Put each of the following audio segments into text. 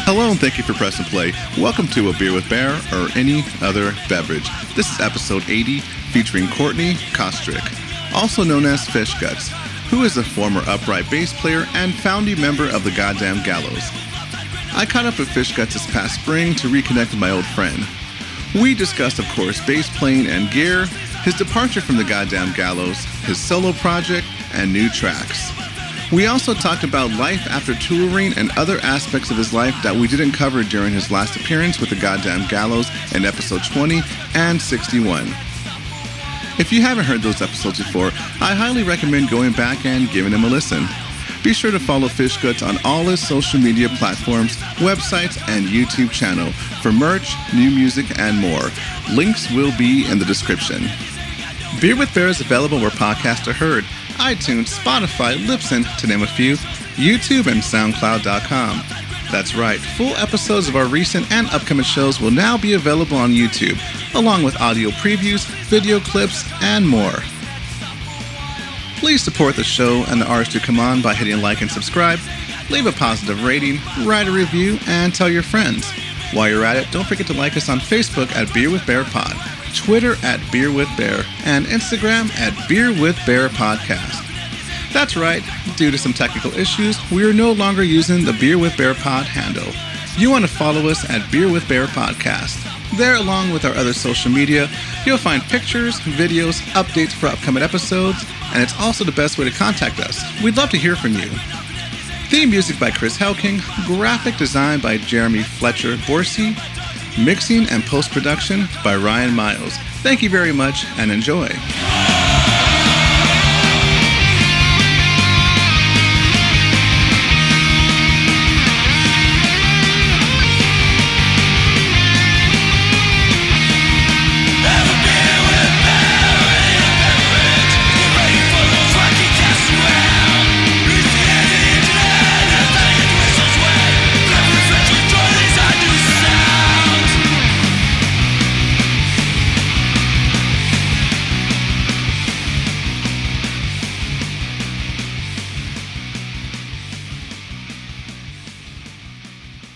Hello and thank you for pressing play. Welcome to A Beer with Bear or Any Other Beverage. This is episode 80 featuring Courtney Kostrick, also known as Fishgutz, who is a former upright bass player and founding member of the Goddamn Gallows. I caught up with Fishgutz this past spring to reconnect with my old friend. We discussed, of course, bass playing and gear, his departure from the Goddamn Gallows, his solo project, and new tracks. We also talked about life after touring and other aspects of his life that we didn't cover during his last appearance with the Goddamn Gallows in episode 20 and 61. If you haven't heard those episodes before, I highly recommend going back and giving them a listen. Be sure to follow Fishgutz on all his social media platforms, websites, and YouTube channel for merch, new music, and more. Links will be in the description. Beer with Bear is available where podcasts are heard: iTunes, Spotify, Libsyn, to name a few, YouTube, and SoundCloud.com. That's right, full episodes of our recent and upcoming shows will now be available on YouTube, along with audio previews, video clips, and more. Please support the show and the artists who come on by hitting like and subscribe, leave a positive rating, write a review, and tell your friends. While you're at it, don't forget to like us on Facebook at Beer with Bear Pod, Twitter at Beer with Bear, and Instagram at Beer with Bear Podcast. That's right, due to some technical issues, we are no longer using the Beer with Bear Pod handle. You want to follow us at Beer with Bear Podcast. There, along with our other social media, you'll find pictures, videos, updates for upcoming episodes, and it's also the best way to contact us. We'd love to hear from you. Theme music by Chris Helking, graphic design by Jeremy Fletcher Borsey, mixing and post-production by Ryan Miles. Thank you very much and enjoy.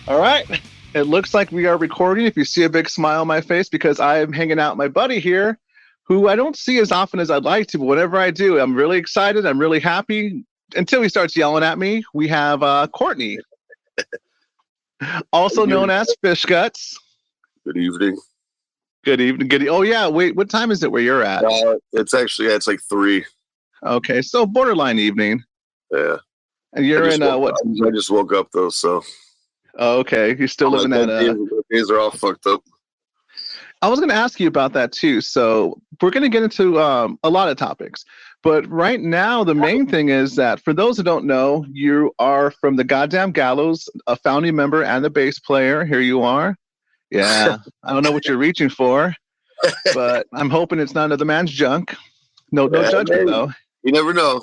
All right, it looks like we are recording. If you see a big smile on my face, because I am hanging out with my buddy here, who I don't see as often as I'd like to, but whenever I do, I'm really excited. I'm really happy until he starts yelling at me. We have Courtney, also known as Fishgutz. Good evening. Good evening. Good. Oh yeah. Wait, what time is it where you're at? It's actually it's like 3. Okay, so borderline evening. Yeah. And you're in what? I just woke up though, so. Oh, okay, you're still living at days are all fucked up. I was going to ask you about that too. So we're going to get into a lot of topics, but right now the main thing is that for those who don't know, you are from the Goddamn Gallows, a founding member and the bass player. Here you are. Yeah, I don't know what you're reaching for, but I'm hoping it's not another man's junk. No judgment though. You never know.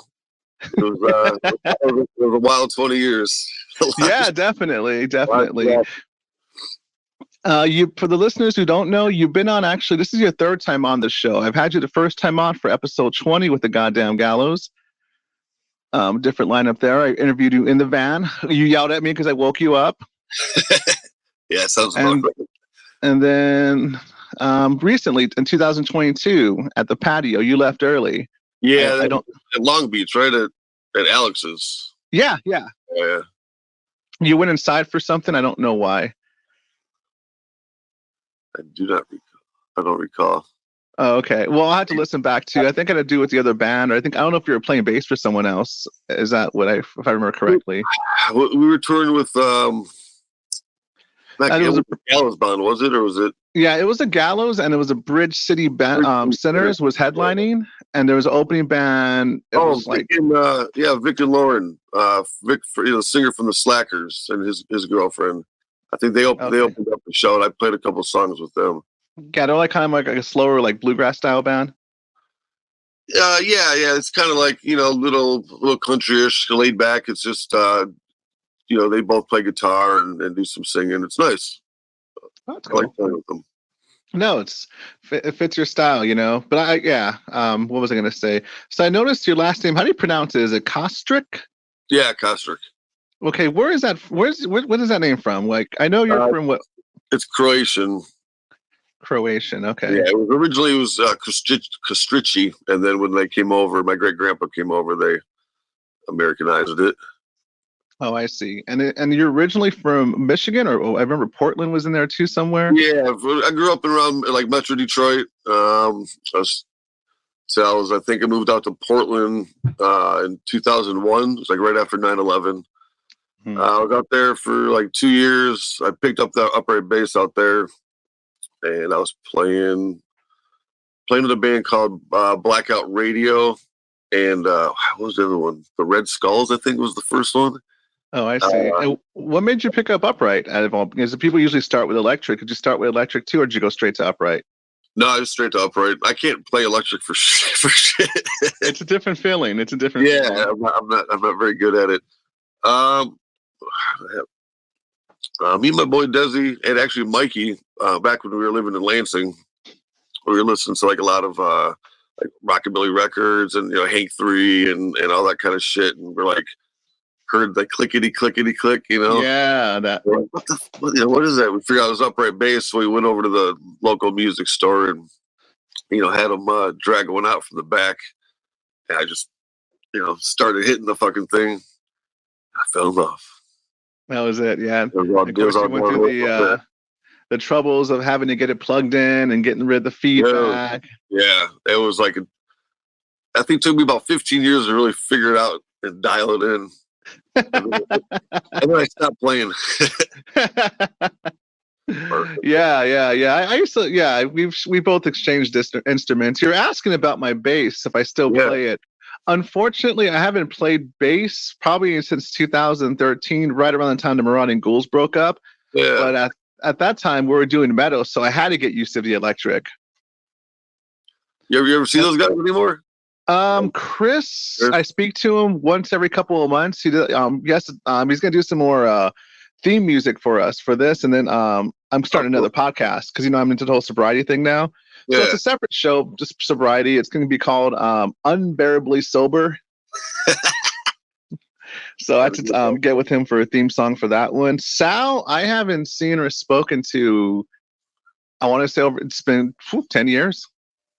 It was a wild 20 years. Yeah, definitely. You, for the listeners who don't know, you've been on, actually, this is your 3rd time on the show. I've had you the first time on for episode 20 with the Goddamn Gallows. Different lineup there. I interviewed you in the van. You yelled at me because I woke you up. Yeah, sounds about right. And then recently, in 2022, at the patio, you left early. Yeah, I don't. At Long Beach, right at Alex's. Yeah. Yeah. You went inside for something. I don't know why. I don't recall. Oh, okay. Well, I'll have to listen back to. I think I had to do with the other band, or I don't know if you were playing bass for someone else. Is that if I remember correctly? We were touring with Gallows band, was it, or was it? Yeah, it was a Gallows, and it was a Bridge City band. Sinners was headlining, and there was an opening band. Vic and Lauren, Vic, singer from the Slackers, and his girlfriend. I think they opened up the show, and I played a couple songs with them. Yeah, they're like kind of like a slower, like bluegrass style band. Yeah. It's kind of like little countryish, laid back. It's just they both play guitar and do some singing. It's nice. That's cool. I like playing with them. No, it fits your style, But what was I going to say? So I noticed your last name. How do you pronounce it? Is it Kostrick? Yeah, Kostrick. Okay, where is that? What is that name from? Like, I know you're from what? It's Croatian. Croatian. Okay. Yeah, originally it was Kostricky, and then when they came over, my great grandpa came over, they Americanized it. Oh, I see. And you're originally from Michigan, or I remember Portland was in there too somewhere. Yeah, I grew up around like Metro Detroit. I think I moved out to Portland in 2001. It was like right after 9/11. I was out there for like 2 years. I picked up that upright bass out there, and I was playing with a band called Blackout Radio, and what was the other one? The Red Skulls, I think, was the first one. Oh, I see. And what made you pick up upright out of all? Because people usually start with electric. Did you start with electric too, or did you go straight to upright? No, I was straight to upright. I can't play electric for shit. It's a different feeling. It's a different. Yeah, feeling. I'm not very good at it. Me and my boy Desi, and actually Mikey, back when we were living in Lansing, we were listening to like a lot of like rockabilly records and Hank 3 and all that kind of shit, and we're like heard the clickety click, Yeah, that. What is that? We figured out it was upright bass, so we went over to the local music store and had them drag one out from the back, and I just started hitting the fucking thing. I fell in love. That was it. Yeah. Of course, you went through the troubles of having to get it plugged in and getting rid of the feedback. Yeah, it was like I think it took me about 15 years to really figure it out and dial it in. And then I stopped playing. Yeah. I used to. Yeah, we both exchanged instruments. You're asking about my bass if I still play it. Unfortunately, I haven't played bass probably since 2013, right around the time the Marauding Ghouls broke up. Yeah. But at that time, we were doing metal, so I had to get used to the electric. You ever see those guys anymore? Chris, I speak to him once every couple of months. He did, he's gonna do some more theme music for us for this, and then I'm starting another podcast because I'm into the whole sobriety thing now. So it's a separate show, just sobriety. It's going to be called Unbearably Sober. So I had to get with him for a theme song for that one. Sal, I haven't seen or spoken to, I want to say it's been 10 years.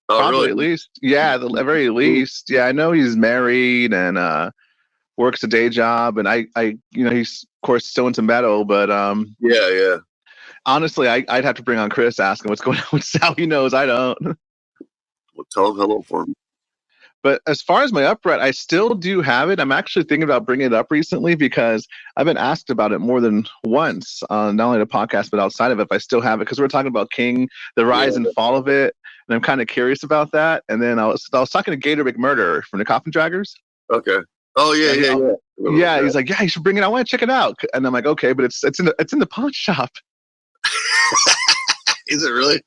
Probably really? At least. Yeah, the very least. Yeah, I know he's married and works a day job. And I he's, of course, still into metal. But yeah. Honestly, I'd have to bring on Chris, ask him what's going on with Sal. He knows, I don't. Well, tell him hello for me. But as far as my upright, I still do have it. I'm actually thinking about bringing it up recently because I've been asked about it more than once on not only the podcast, but outside of it, if I still have it. Because we're talking about King, the rise and fall of it. And I'm kind of curious about that. And then I was talking to Gator McMurder from the Coffin Draggers. Okay. Oh, yeah. Yeah, he's like, yeah, you should bring it. I want to check it out. And I'm like, okay, but it's in the pawn shop. Is it really?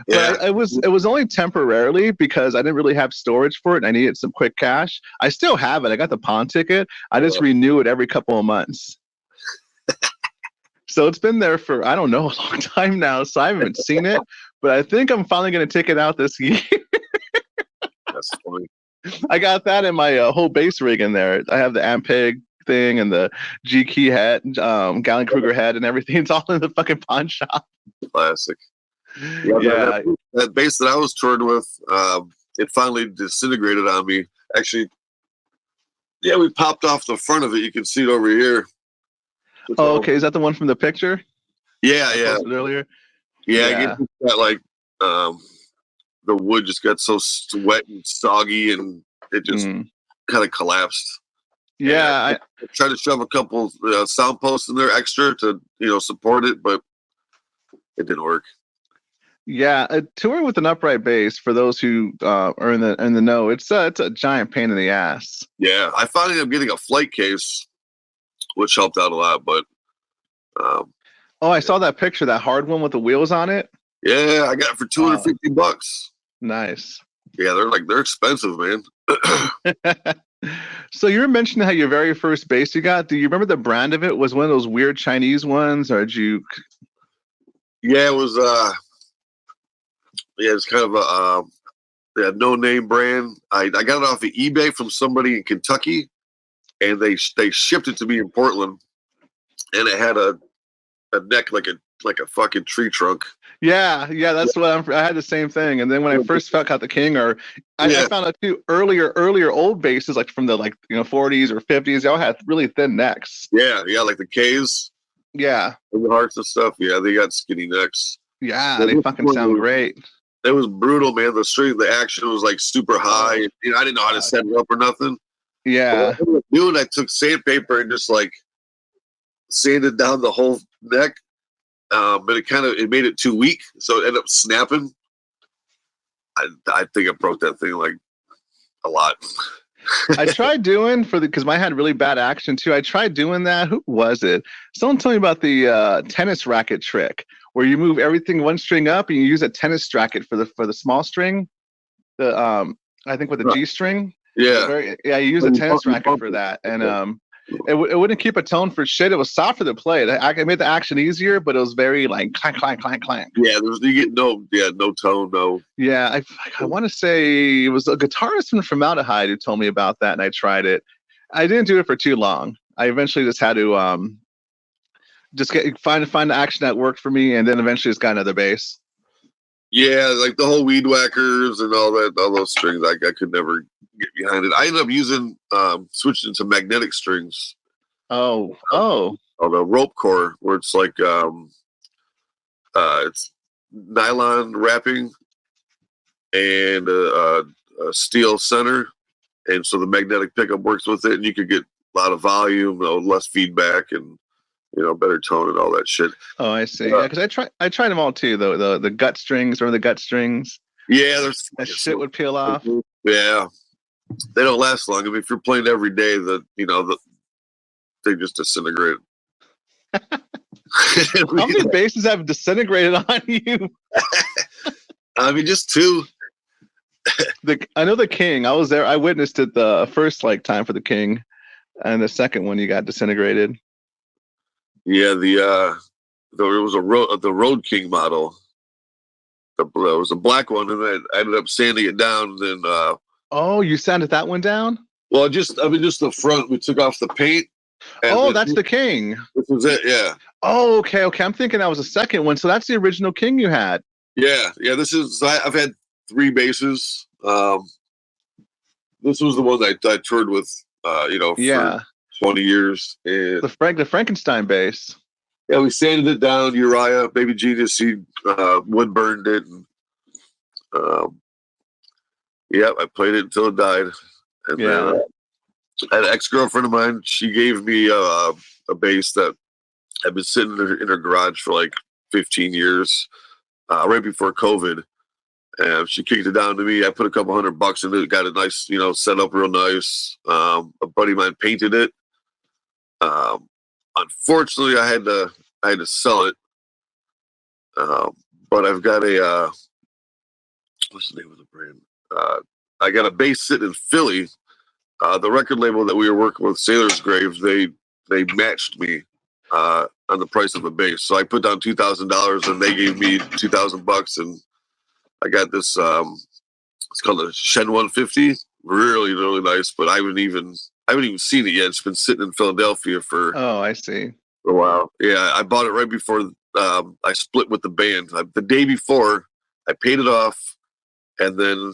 Yeah. But it was only temporarily because I didn't really have storage for it and I needed some quick cash. I still have it. I got the pawn ticket. I just renew it every couple of months. So it's been there for, I don't know, a long time now. So I haven't seen it, but I think I'm finally going to take it out this year. That's funny. I got that in my whole bass rig in there. I have the Ampeg thing and the G key head, Gallon Kruger head and everything. It's all in the fucking pawn shop. Classic. Yeah. That bass that I was touring with, it finally disintegrated on me. Actually, yeah, we popped off the front of it. You can see it over here. Oh, okay. Is that the one from the picture? Yeah. Earlier. Yeah. I guess that like the wood just got so wet and soggy, and it just kind of collapsed. Yeah, I tried to shove a couple sound posts in there extra to support it, but it didn't work. Yeah, a tour with an upright bass, for those who are in the know, it's a giant pain in the ass. Yeah, I finally ended up getting a flight case, which helped out a lot. But I saw that picture, that hard one with the wheels on it. Yeah, I got it for $250. Nice. Yeah, they're expensive, man. So you were mentioning how your very first bass you got. Do you remember the brand of it? Was one of those weird Chinese ones, or did you? Yeah, it was. It's kind of a no-name brand. I got it off of eBay from somebody in Kentucky, and they shipped it to me in Portland. and it had a neck like a fucking tree trunk. Yeah, that's what I had the same thing. And then when I first caught the king, or I found out too earlier old bases like from the 40s or 50s, they all had really thin necks. Yeah, like the K's. Yeah, and the Hearts and stuff. Yeah, they got skinny necks. Yeah, they fucking sound great. It was brutal, man. The action was like super high. I didn't know how to set it up or nothing. Yeah. I took sandpaper and just like sanded down the whole neck. But it made it too weak, so it ended up snapping. I think I broke that thing like a lot. I tried doing because mine had really bad action too. I tried doing that. Who was it? Someone told me about the tennis racket trick where you move everything one string up and you use a tennis racket for the small string. I think with the G string. Yeah. You use a tennis racket for that, and it wouldn't keep a tone for shit. It was soft for the play. It made the action easier, but it was very like clank, clank, clank, clank. Yeah, you get no tone, no. Yeah, I want to say it was a guitarist from Formaldehyde who told me about that, and I tried it. I didn't do it for too long. I eventually just had to just find the action that worked for me, and then eventually just got another bass. Yeah, like the whole weed whackers and all those strings, I could never get behind it. I ended up switching to magnetic strings. Oh. On the rope core, where it's like it's nylon wrapping and a steel center, and so the magnetic pickup works with it, and you could get a lot of volume, less feedback, and better tone and all that shit. Oh, I see. Yeah, because I tried them all too. The gut strings, or the gut strings. Yeah, that shit would peel off. Yeah, they don't last long. I mean, if you're playing every day, they just disintegrate. How many bases have disintegrated on you? I mean, just two. I know the King. I was there. I witnessed it the first time for the King, and the second one you got disintegrated. Yeah, there was the Road King model. It was a black one, and I ended up sanding it down. And then, oh, you sanded that one down? Well, just the front. We took off the paint. Oh, that's the King. This was it. Yeah. Oh, okay. I'm thinking that was the second one. So that's the original King you had. Yeah. This is. I've had 3 basses. This was the one that I toured with. For 20 years. And the Frankenstein bass. Yeah, we sanded it down. Uriah, Baby Genius, he wood burned it. And, I played it until it died. And then, I had an ex-girlfriend of mine. She gave me a bass that had been sitting in her garage for like 15 years, right before COVID. And she kicked it down to me. I put a couple $100 in it. Got it nice, set up real nice. A buddy of mine painted it. Unfortunately, I had to sell it. But I've got what's the name of the brand? I got a bass sitting in Philly. The record label that we were working with, Sailor's Graves, they matched me on the price of a bass. So I put down $2,000, and they gave me $2,000, and I got this. It's called a Shen 150. Really, really nice. But I haven't even seen it yet. It's been sitting in Philadelphia for. Oh, I see. For a while. Yeah, I bought it right before I split with the band. The day before, I paid it off, and then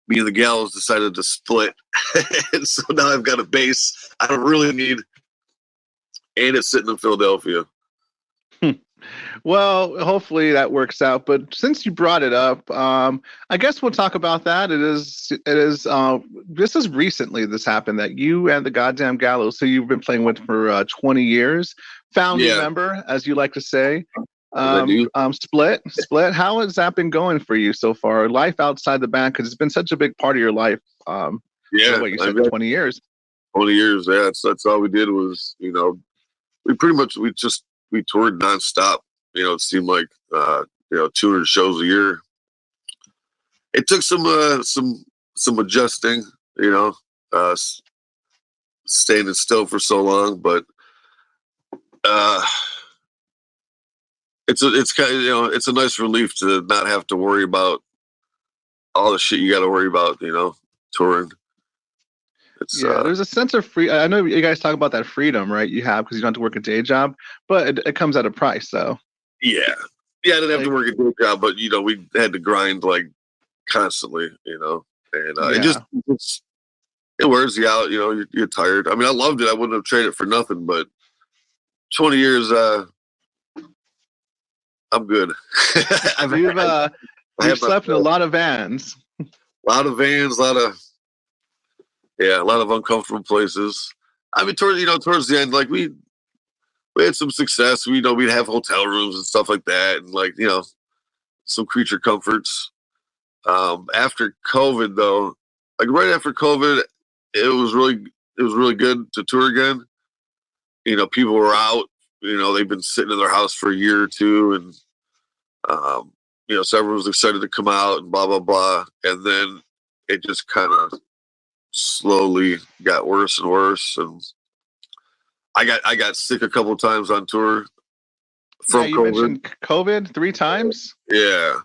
me and the Gallows decided to split. And so now I've got a bass I don't really need, and it's sitting in Philadelphia. Well, hopefully that works out. But since you brought it up, I guess we'll talk about that. It is. This is recently this happened that you and the Goddamn Gallows, who you've been playing with for 20 years, founding member, as you like to say, split. How has that been going for you so far? Life outside the band, because it's been such a big part of your life. What you said, 20 years. 20 years. Yeah, that's all we did was we toured nonstop. It seemed like 200 shows a year. It took some adjusting, standing still for so long, but it's kind of it's a nice relief to not have to worry about all the shit you got to worry about, touring. It's there's a sense of free. I know you guys talk about that freedom, right? You have because you don't have to work a day job, but it comes at a price, though. yeah. I didn't have to work a day job, but we had to grind like constantly, and it wears you out. You're tired. I mean, I loved it. I wouldn't have traded it for nothing, but 20 years, I'm good. You've slept in a lot of vans. A lot of vans, a lot of uncomfortable places. I mean, towards the end, like we had some success. We'd have hotel rooms and stuff like that, and some creature comforts. After COVID, though, like right after COVID, it was really good to tour again. People were out. They've been sitting in their house for a year or two, and so everyone was excited to come out and blah blah blah. And then it just kind of slowly got worse and worse, and I got sick a couple of times on tour from you COVID. Mentioned COVID 3 times. Yeah.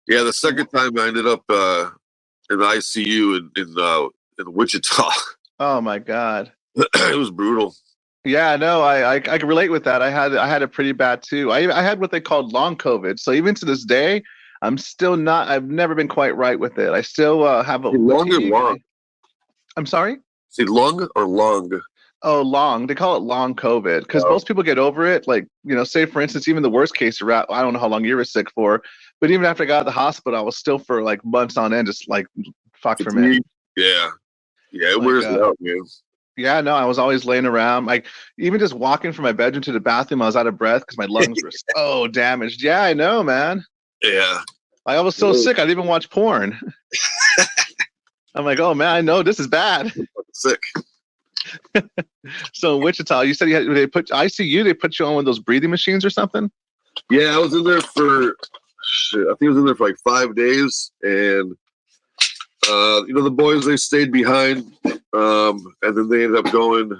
The second time I ended up in the ICU in Wichita. Oh my God. It was brutal. Yeah, no, I can relate with that. I had it pretty bad too. I had what they called long COVID. So even to this day, I've never been quite right with it. I still have a long or long. I'm sorry? Is it long or long? Oh, long. They call it long COVID because most people get over it. Like, say for instance, even the worst case route, I don't know how long you were sick for, but even after I got out of the hospital, I was still for like months on end, just like fucked from it. Yeah. It wears it out, man. Yeah, no, I was always laying around. Like even just walking from my bedroom to the bathroom, I was out of breath because my lungs were so damaged. Yeah, I know, man. Yeah. I was so sick, I didn't even watch porn. I'm like, oh man, I know this is bad. Sick. So in Wichita, you said they put you on one of those breathing machines or something? Yeah, I was in there for I think I was in there for like 5 days, and the boys, they stayed behind, and then they ended up going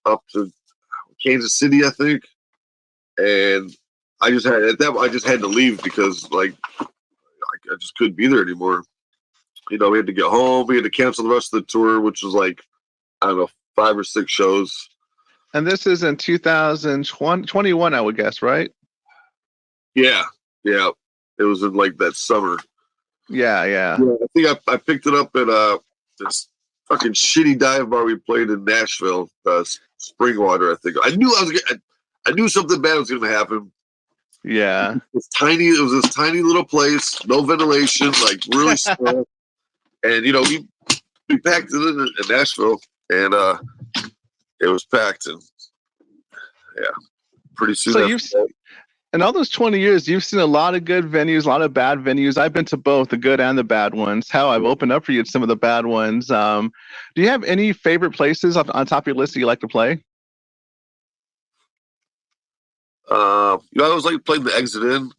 up to Kansas City, I think, and I just had to leave because like I just couldn't be there anymore. We had to get home. We had to cancel the rest of the tour, which was like, I don't know, 5 or 6 shows. And this is in 2021, I would guess, right? Yeah. It was in like that summer. Yeah. I think I picked it up at this fucking shitty dive bar we played in Nashville, Springwater. I think I knew something bad was going to happen. Yeah, it was this tiny little place, no ventilation, like really small. And we packed it in Nashville, and it was packed, and pretty soon. So in all those 20 years, you've seen a lot of good venues, a lot of bad venues. I've been to both the good and the bad ones. Hell, I've opened up for you at some of the bad ones. Do you have any favorite places on top of your list that you like to play? I always like playing the Exit Inn.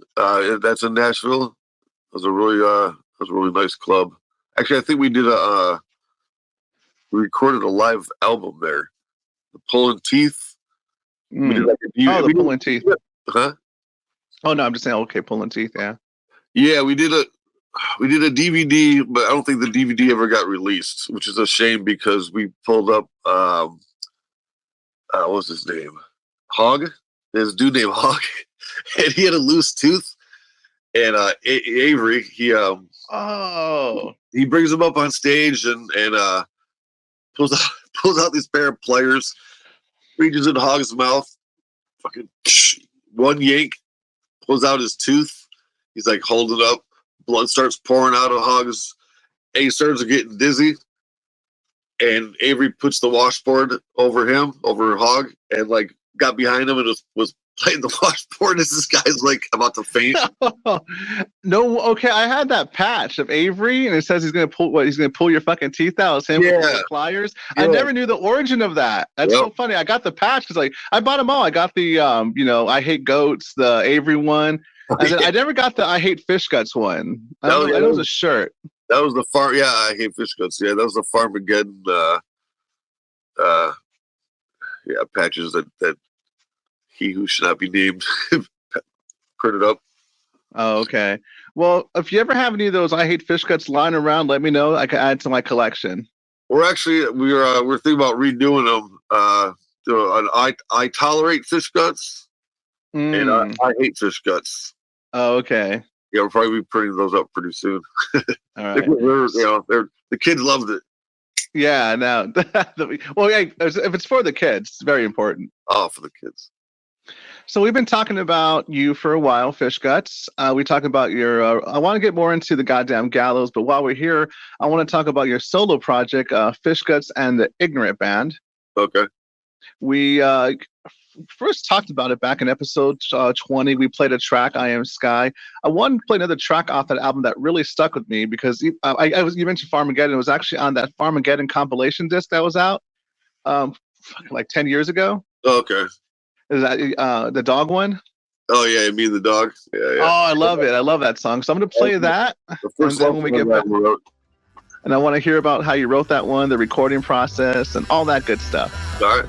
That's in Nashville. It was a really nice club. Actually, I think we recorded a live album there. The Pulling Teeth. We did like the Pulling Teeth. Huh? Oh no, I'm just saying. Okay, Pulling Teeth. Yeah. Yeah, we did a DVD, but I don't think the DVD ever got released, which is a shame because we pulled up. What was his name? Hog. There's a dude named Hog, and he had a loose tooth. And Avery, he brings him up on stage and pulls out these pair of pliers, reaches in Hog's mouth, fucking one yank, pulls out his tooth. He's like holding it up. Blood starts pouring out of Hog's, and he starts getting dizzy. And Avery puts the washboard over Hog, and like got behind him and was playing the washboard as this guy's like about to faint. No, okay, I had that patch of Avery, and it says he's gonna pull your fucking teeth out. It's him with the pliers. Yeah. I never knew the origin of that. That's so funny. I got the patch because like I bought them all. I got the I Hate Goats, the Avery one, and then I never got the I Hate Fishgutz one. That was a shirt. That was the farm. Yeah, I Hate Fishgutz. Yeah, that was the Farmageddon. Patches that he who should not be named printed up. Oh, okay. Well, if you ever have any of those I Hate Fishgutz lying around, let me know. I can add to my collection. we're thinking about redoing them. I tolerate Fishgutz, and I hate Fishgutz. Oh, okay. Yeah, we'll probably be printing those up pretty soon. All right. The kids loved it. Yeah, no. Well, yeah, if it's for the kids, it's very important. Oh, for the kids. So we've been talking about you for a while, Fishgutz. We talked about your. I want to get more into the Goddamn Gallows, but while we're here, I want to talk about your solo project, Fishgutz and the Ignorant Band. Okay. We first talked about it back in episode 20. We played a track, "I Am Sky." I wanted to play another track off that album that really stuck with me because you mentioned Farmageddon. It was actually on that Farmageddon compilation disc that was out like 10 years ago. Okay. Is that the dog one? Oh yeah, me and the dog. Yeah. Oh, I love it. I love that song. So I'm gonna play that, and then when we get back, and I want to hear about how you wrote that one, the recording process, and all that good stuff. All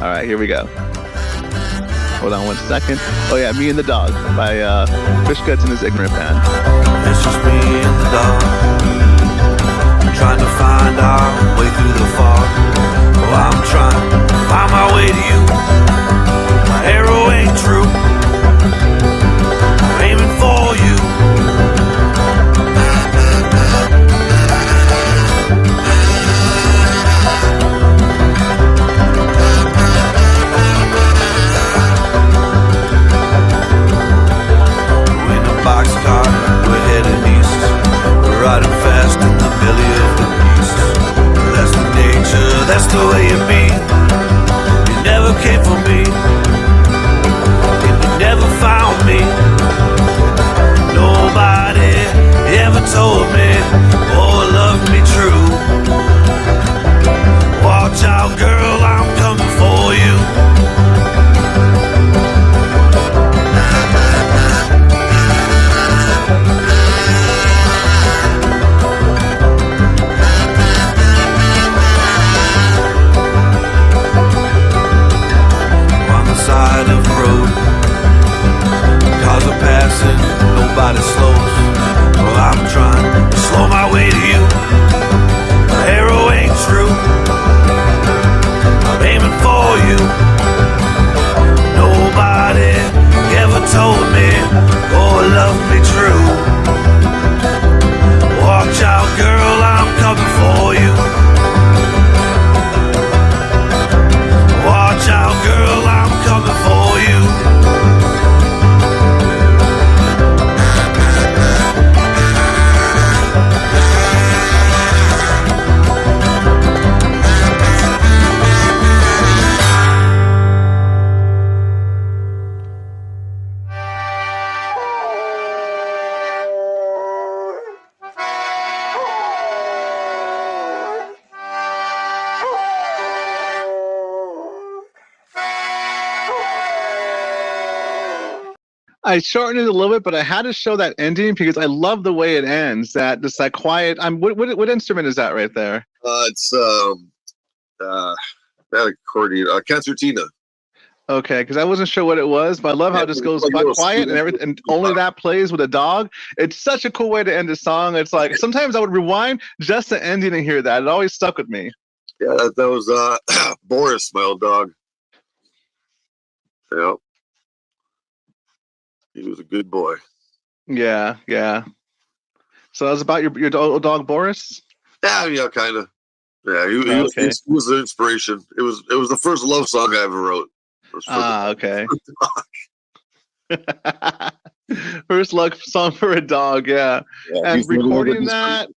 right, here we go. Hold on one second. Oh yeah, Me and the Dog by Fishgutz and his Ignorant Band. It's just me and the dog, trying to find our way through the fog. Oh, I'm trying to find my way to you. My arrow ain't true. I'm aiming for you. In a boxcar, we're heading east. We're riding fast in the belly of the beast. That's the nature, that's the way it be. You never came for me, and you never found me. Nobody ever told me or loved me true. Watch out, girl, I'm coming for you. Side of the road, cars are passing, nobody slows. Well, I'm trying to slow my way to you. My arrow ain't true. I'm aiming for you. Nobody ever told me or loved me true. Watch out, girl, I'm coming for you. Watch out, girl, I'm coming for you. I shortened it a little bit, but I had to show that ending because I love the way it ends. That just like quiet. What instrument is that right there? It's accordion, concertina. Okay, because I wasn't sure what it was, but I love how it just goes quiet and everything, and only that plays with a dog. It's such a cool way to end a song. It's like sometimes I would rewind just the ending and hear that. It always stuck with me. Yeah, that was Boris, my old dog. Yep. He was a good boy. Yeah. So that was about your dog Boris? Yeah, kind of. Yeah, he was an inspiration. It was the first love song I ever wrote. Okay. First love song for a dog, yeah. And recording that,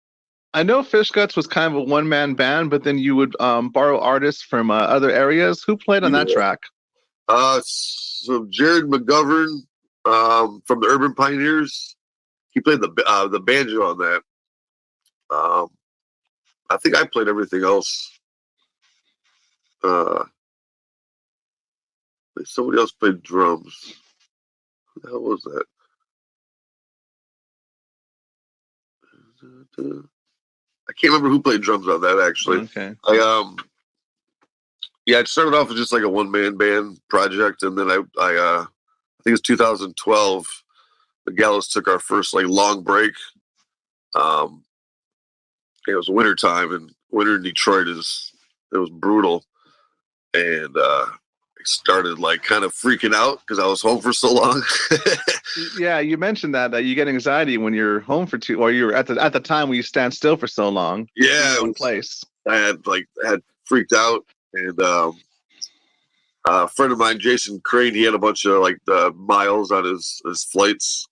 I know Fishgutz was kind of a one-man band, but then you would borrow artists from other areas. Who played on that track? So Jared McGovern from the Urban Pioneers. He played the banjo on that. I think I played everything else. Somebody else played drums. Who the hell was that? I can't remember who played drums on that actually. Okay. It started off as just like a one-man band project, and then I think it was 2012. The Gallows took our first like long break. It was winter time, and winter in Detroit it was brutal, and I started like kind of freaking out because I was home for so long. Yeah, you mentioned that you get anxiety when you're home for or you're at the time when you stand still for so long. Yeah, in one place. I had freaked out, and a friend of mine, Jason Crane, he had a bunch of like miles on his flights,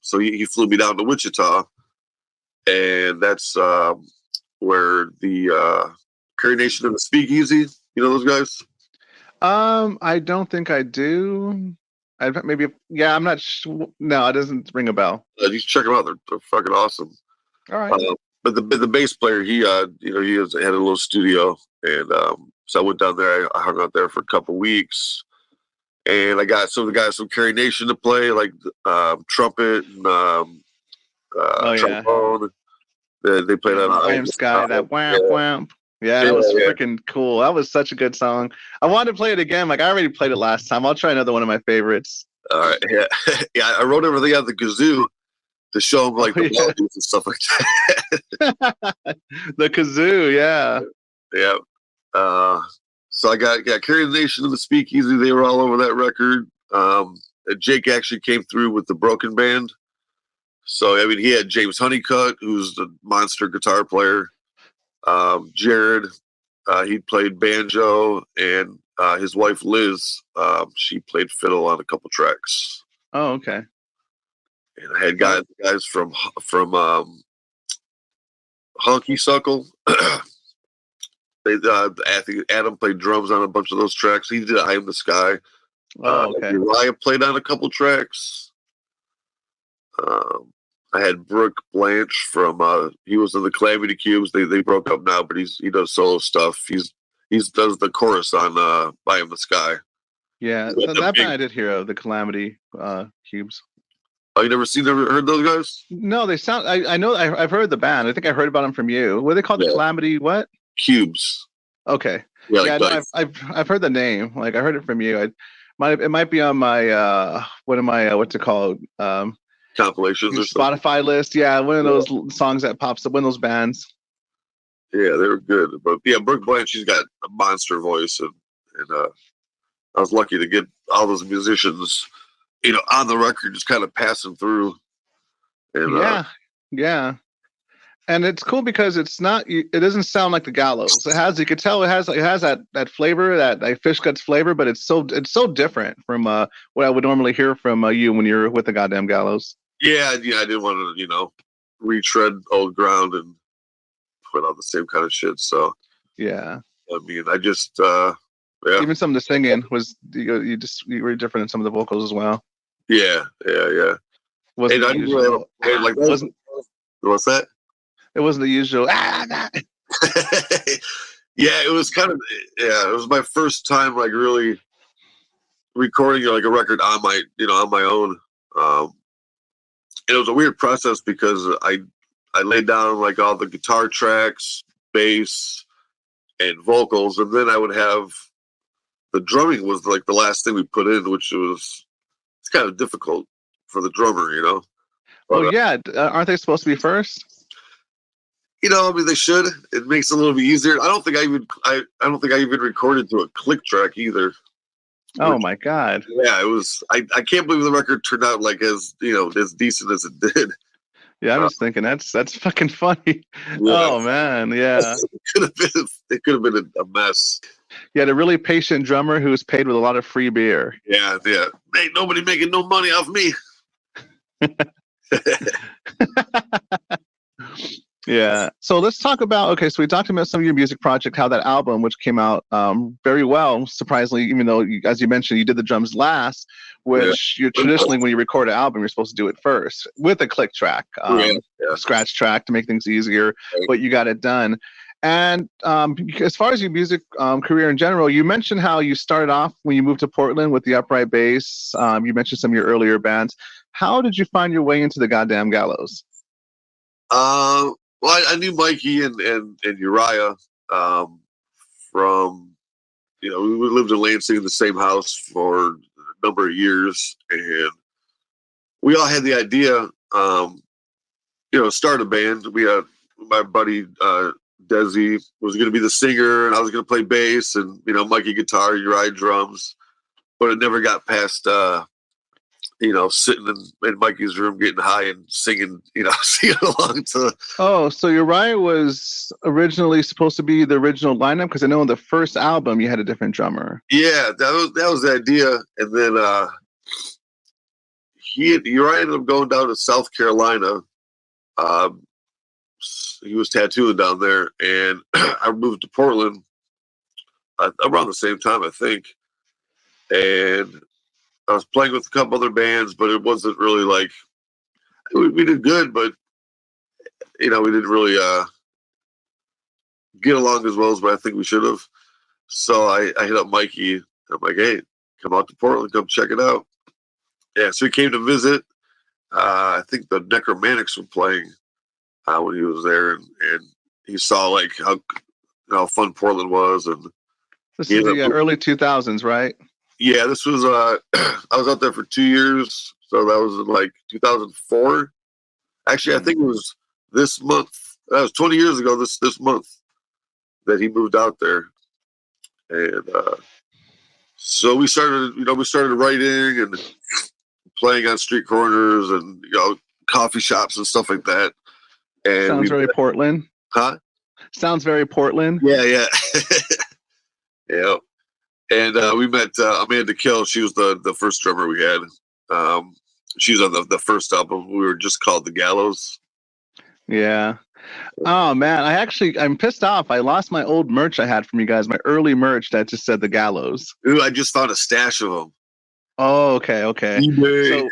so he flew me down to Wichita, and that's where the Curry Nation and the Speakeasy. You know those guys? I don't think I do. Maybe, yeah, I'm not sure. No, it doesn't ring a bell. You should check them out. They're fucking awesome. All right. But the bass player, he had a little studio, and so I went down there. I hung out there for a couple weeks, and I got some of the guys from Carrie Nation to play, like trumpet and trombone. They played on I Am Sky, that whamp whamp. Yeah, that was freaking cool. That was such a good song. I wanted to play it again. Like, I already played it last time. I'll try another one of my favorites. All right, yeah, yeah. I wrote everything on the kazoo to show them like the melodies and stuff like that. The kazoo, yeah, yeah. So I got Carry the Nation and the Speakeasy. They were all over that record. Jake actually came through with the Broken Band. So I mean, he had James Honeycutt, who's the monster guitar player. Jared, he played banjo, and his wife Liz, she played fiddle on a couple tracks. Oh, okay. And I had guys from Honky Suckle. I think Adam played drums on a bunch of those tracks. He did "I Am the Sky." Oh, okay. Uriah played on a couple tracks. I had Brooke Blanche from he was in the Calamity Cubes. They broke up now, but he does solo stuff. He does the chorus on "I Am the Sky." Yeah, so that band I did hear of, the Calamity Cubes. Oh, you never heard those guys? No, they sound. I know. I've heard the band. I think I heard about them from you. What are they called? The Calamity what? Cubes. Okay. Yeah, no, I've heard the name. Like, I heard it from you. It might be on my what's it called? Compilations or Spotify list. Yeah, one of those songs that pops up. One of those bands. Yeah, they were good. But yeah, Brooke Blanche, she's got a monster voice, and I was lucky to get all those musicians, on the record, just kind of passing through. And, yeah. And it's cool because it doesn't sound like the Gallows. You could tell it has that flavor, that Fishgutz flavor, but it's so different from what I would normally hear from you when you're with the Goddamn Gallows. Yeah, I didn't want to, retread old ground and put out the same kind of shit. So yeah, I mean, I just even some of the singing was you were different in some of the vocals as well. Yeah. Wasn't the usual. What's that? It wasn't the usual. Yeah, it was kind of. Yeah, it was my first time like really recording like a record on my own. And it was a weird process because I laid down like all the guitar tracks, bass, and vocals, and then I would have the drumming was like the last thing we put in, which it's kind of difficult for the drummer, But, aren't they supposed to be first? I mean, they should. It makes it a little bit easier. I don't think I even recorded to a click track either. Oh my God! Yeah, it was. I can't believe the record turned out like as as decent as it did. Yeah, I'm just thinking that's fucking funny. Yeah. Oh man, yeah. It could have been a mess. You had a really patient drummer who was paid with a lot of free beer. Yeah. Ain't nobody making no money off me. Yeah. So let's talk about, so we talked about some of your music project, how that album, which came out very well, surprisingly, even though, as you mentioned, you did the drums last, which you're traditionally, when you record an album, you're supposed to do it first with a click track, scratch track to make things easier, but you got it done. And as far as your music career in general, you mentioned how you started off when you moved to Portland with the upright bass. You mentioned some of your earlier bands. How did you find your way into the Goddamn Gallows? Well, I knew Mikey and Uriah from, we lived in Lansing in the same house for a number of years, and we all had the idea, start a band. We had my buddy Desi was going to be the singer, and I was going to play bass, and Mikey guitar, Uriah drums. But it never got past, sitting in Mikey's room getting high and singing, singing along to. Oh, so Uriah was originally supposed to be the original lineup, because I know on the first album you had a different drummer. Yeah, that was the idea, and then Uriah ended up going down to South Carolina. He was tattooing down there, and I moved to Portland around the same time, I think. And I was playing with a couple other bands, but it wasn't really like we did good, but we didn't really get along as well as I think we should have. So I hit up Mikey. I'm like, hey, come out to Portland, come check it out. Yeah, so he came to visit. I think the Necromantics were playing when he was there, and he saw like how fun Portland was. And this is the early 2000s, right? Yeah, this was I was out there for 2 years, so that was in like 2004. Actually, I think it was this month. That was 20 years ago. This month that he moved out there, and so we started writing and playing on street corners and coffee shops and stuff like that. And sounds very Portland. Huh? Sounds very Portland. Yeah. Yeah. And we met Amanda Kill. She was the first drummer we had. She was on the first album. We were just called The Gallows. Yeah. Oh, man. I'm pissed off. I lost my old merch I had from you guys, my early merch that just said The Gallows. Ooh, I just found a stash of them. Oh, okay. So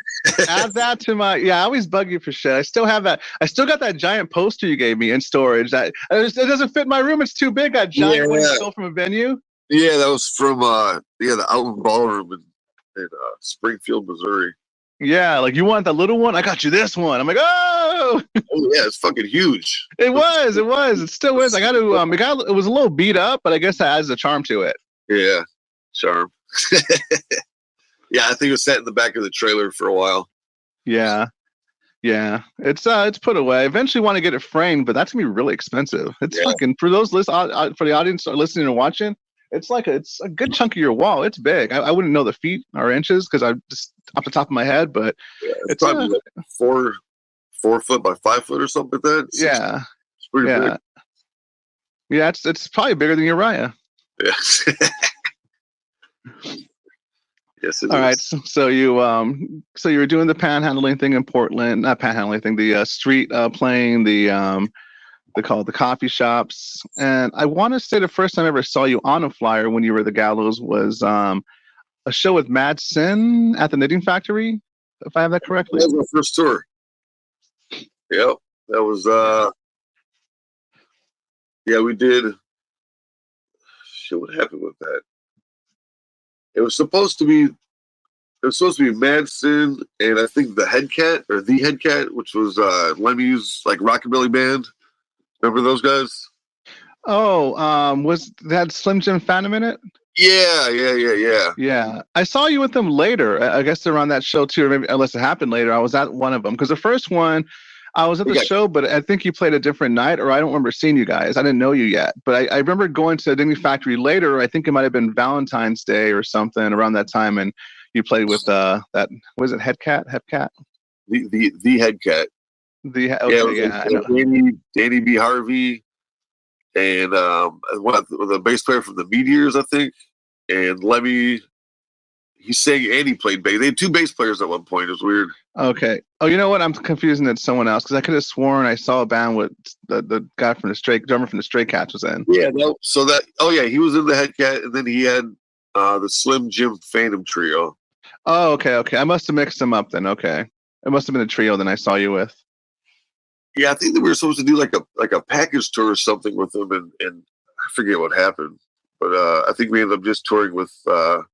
add that to my. Yeah, I always bug you for shit. I still have that. I still got that giant poster you gave me in storage. It doesn't fit in my room. It's too big. That giant one you stole from a venue. Yeah, that was from the Outland Ballroom in Springfield, Missouri. Yeah, like you want the little one? I got you this one. I'm like, oh. Oh yeah, it's fucking huge. It was. It still is. I got to. It was a little beat up, but I guess that adds a charm to it. Yeah, charm. Yeah, I think it was sat in the back of the trailer for a while. Yeah. It's put away. Eventually, want to get it framed, but that's gonna be really expensive. It's fucking for those for the audience listening and watching. It's a good chunk of your wall. It's big. I wouldn't know the feet or inches because I'm just off the top of my head, but it's probably like 4 foot by 5 foot or something like that. It's pretty big. Yeah, it's probably bigger than Uriah. Yeah. Yes, it All is. right, so you were doing the panhandling thing in Portland, not panhandling thing, the street playing, they call it the coffee shops. And I want to say the first time I ever saw you on a flyer when you were the Gallows was a show with Mad Sin at the Knitting Factory, if I have that correctly. That was my first tour. Yep, that was we did. Shit, what happened with that? It was supposed to be Mad Sin, and I think the Head Cat, which was Lemmy's like rockabilly band. Remember those guys? Oh, was that Slim Jim Phantom in it? Yeah. Yeah, I saw you with them later. I guess they're on that show too, or maybe unless it happened later. I was at one of them because the first one, I was at the show, but I think you played a different night, or I don't remember seeing you guys. I didn't know you yet, but I remember going to the Knitting Factory later. I think it might have been Valentine's Day or something around that time, and you played with that. Was it Head Cat? The Head Cat. Danny B. Harvey, and the bass player from the Meteors, I think, and Lemmy. He sang and he played bass. They had 2 bass players at one point. It was weird. Okay. Oh, you know what? I'm confusing it to someone else because I could have sworn I saw a band with the guy from the drummer from the Stray Cats was in. Yeah. No. So that. Oh yeah, he was in the Head Cat, and then he had the Slim Jim Phantom trio. Oh, okay. I must have mixed them up then. Okay, it must have been a trio then I saw you with. Yeah, I think that we were supposed to do like a package tour or something with them, and I forget what happened, but I think we ended up just touring with the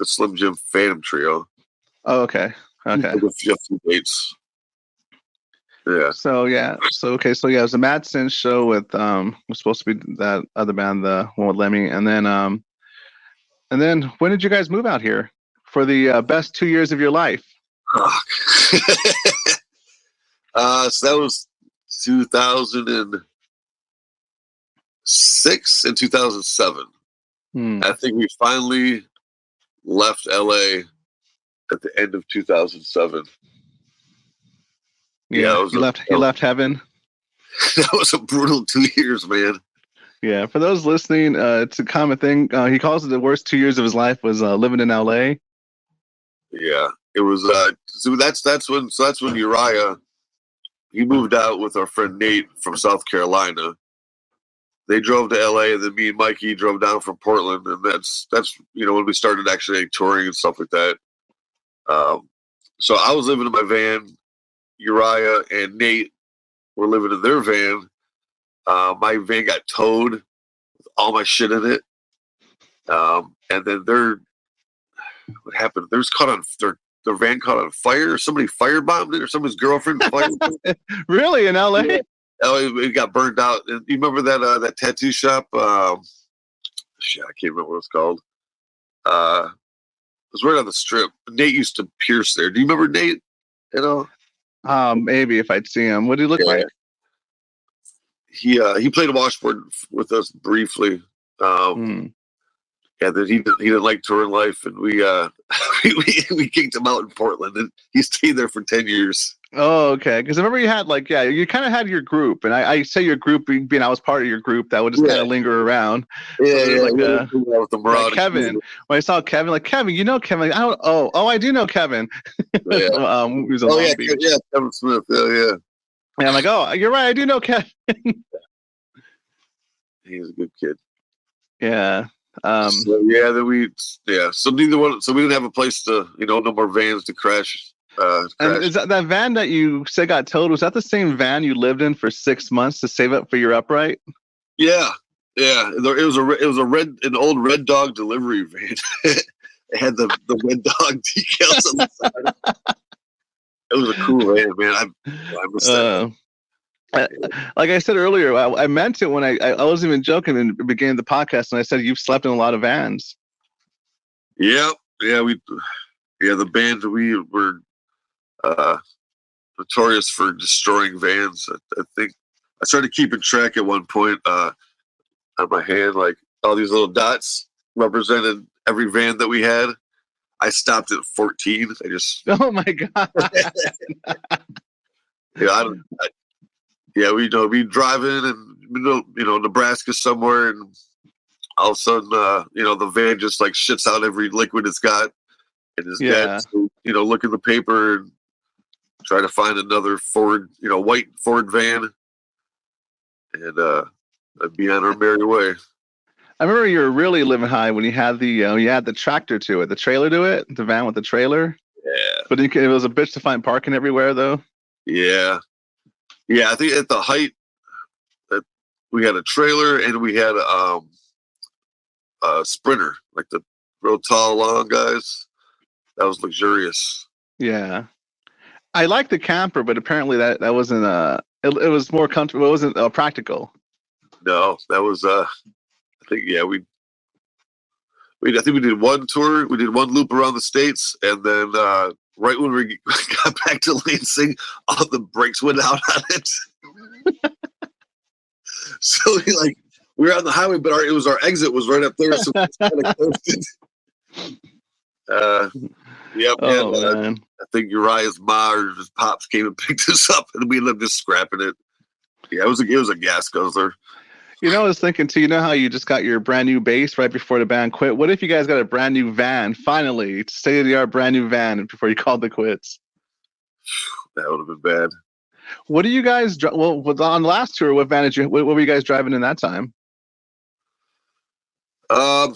Slim Jim Phantom trio. Oh, okay. With a few dates. Yeah. So it was a Mad Sin show with was supposed to be that other band, the one with Lemmy, and then when did you guys move out here for the best 2 years of your life? So that was 2000 and 2006 and 2007. I think we finally left LA at the end of 2007. Yeah, you left heaven. That was a brutal 2 years, man. Yeah, for those listening, it's a common thing. He calls it the worst 2 years of his life was living in LA. Yeah, it was. So that's when Uriah, he moved out with our friend Nate from South Carolina. They drove to LA, and then me and Mikey drove down from Portland, and that's when we started actually touring and stuff like that. So I was living in my van. Uriah and Nate were living in their van. My van got towed with all my shit in it, and then what happened? Their van caught on fire. Or somebody firebombed it, or somebody's girlfriend firebombed it. Really, in LA? Yeah. Oh, it got burned out. And you remember that tattoo shop? Shit, I can't remember what it's called. It was right on the strip. Nate used to pierce there. Do you remember Nate? You know? Maybe if I'd see him. What did he look like? He played washboard with us briefly. And then he didn't like touring life, and we we kicked him out in Portland, and he stayed there for 10 years. Oh, okay. Because I remember you had you kind of had your group, and I say your group being I was part of your group that would just kind of linger around. Yeah, so with the Marauders. Kevin. When I saw Kevin, Kevin, you know Kevin. Like, I do know Kevin. Yeah. He was in Long Beach. Yeah, Kevin Smith. Yeah. And I'm like, oh, you're right. I do know Kevin. He's a good kid. Yeah. So neither one. So we didn't have a place to, no more vans to crash. And is that van that you said got towed? Was that the same van you lived in for 6 months to save up for your upright? Yeah. It was an old Red Dog delivery van. It had the Red Dog decals on the side. It was a cool van, man. I missed that. Like I said earlier, I meant it when I wasn't even joking in the beginning of the podcast, and I said you've slept in a lot of vans. Yeah, the band, we were notorious for destroying vans. I think I started keeping track at one point on my hand, like all these little dots represented every van that we had. I stopped at 14. Oh my god. We'd drive in and Nebraska somewhere, and all of a sudden, the van just like shits out every liquid it's got, and his dad, look in the paper and try to find another Ford, white Ford van, and I'd be on our merry way. I remember you were really living high when you had the tractor to it, the trailer to it, the van with the trailer. Yeah, but it was a bitch to find parking everywhere, though. Yeah. I think at the height that we had a trailer and we had a Sprinter, like the real tall, long guys. That was luxurious. Yeah, I like the camper, but apparently that wasn't it was more comfortable. It wasn't practical. No, that was I think we did one tour. We did one loop around the States, and then right when we got back to Lansing, all the brakes went out on it. So we were on the highway, but our exit was right up there, so we kind of coasted. Man. I think Uriah's ma or his pops came and picked us up, and we ended up just scrapping it. Yeah, it was a gas guzzler. I was thinking too, how you just got your brand new bass right before the band quit? What if you guys got a brand new van, finally, state-of-the-art brand new van before you called the quits? That would have been bad. What do you guys, on the last tour, what van what were you guys driving in that time? I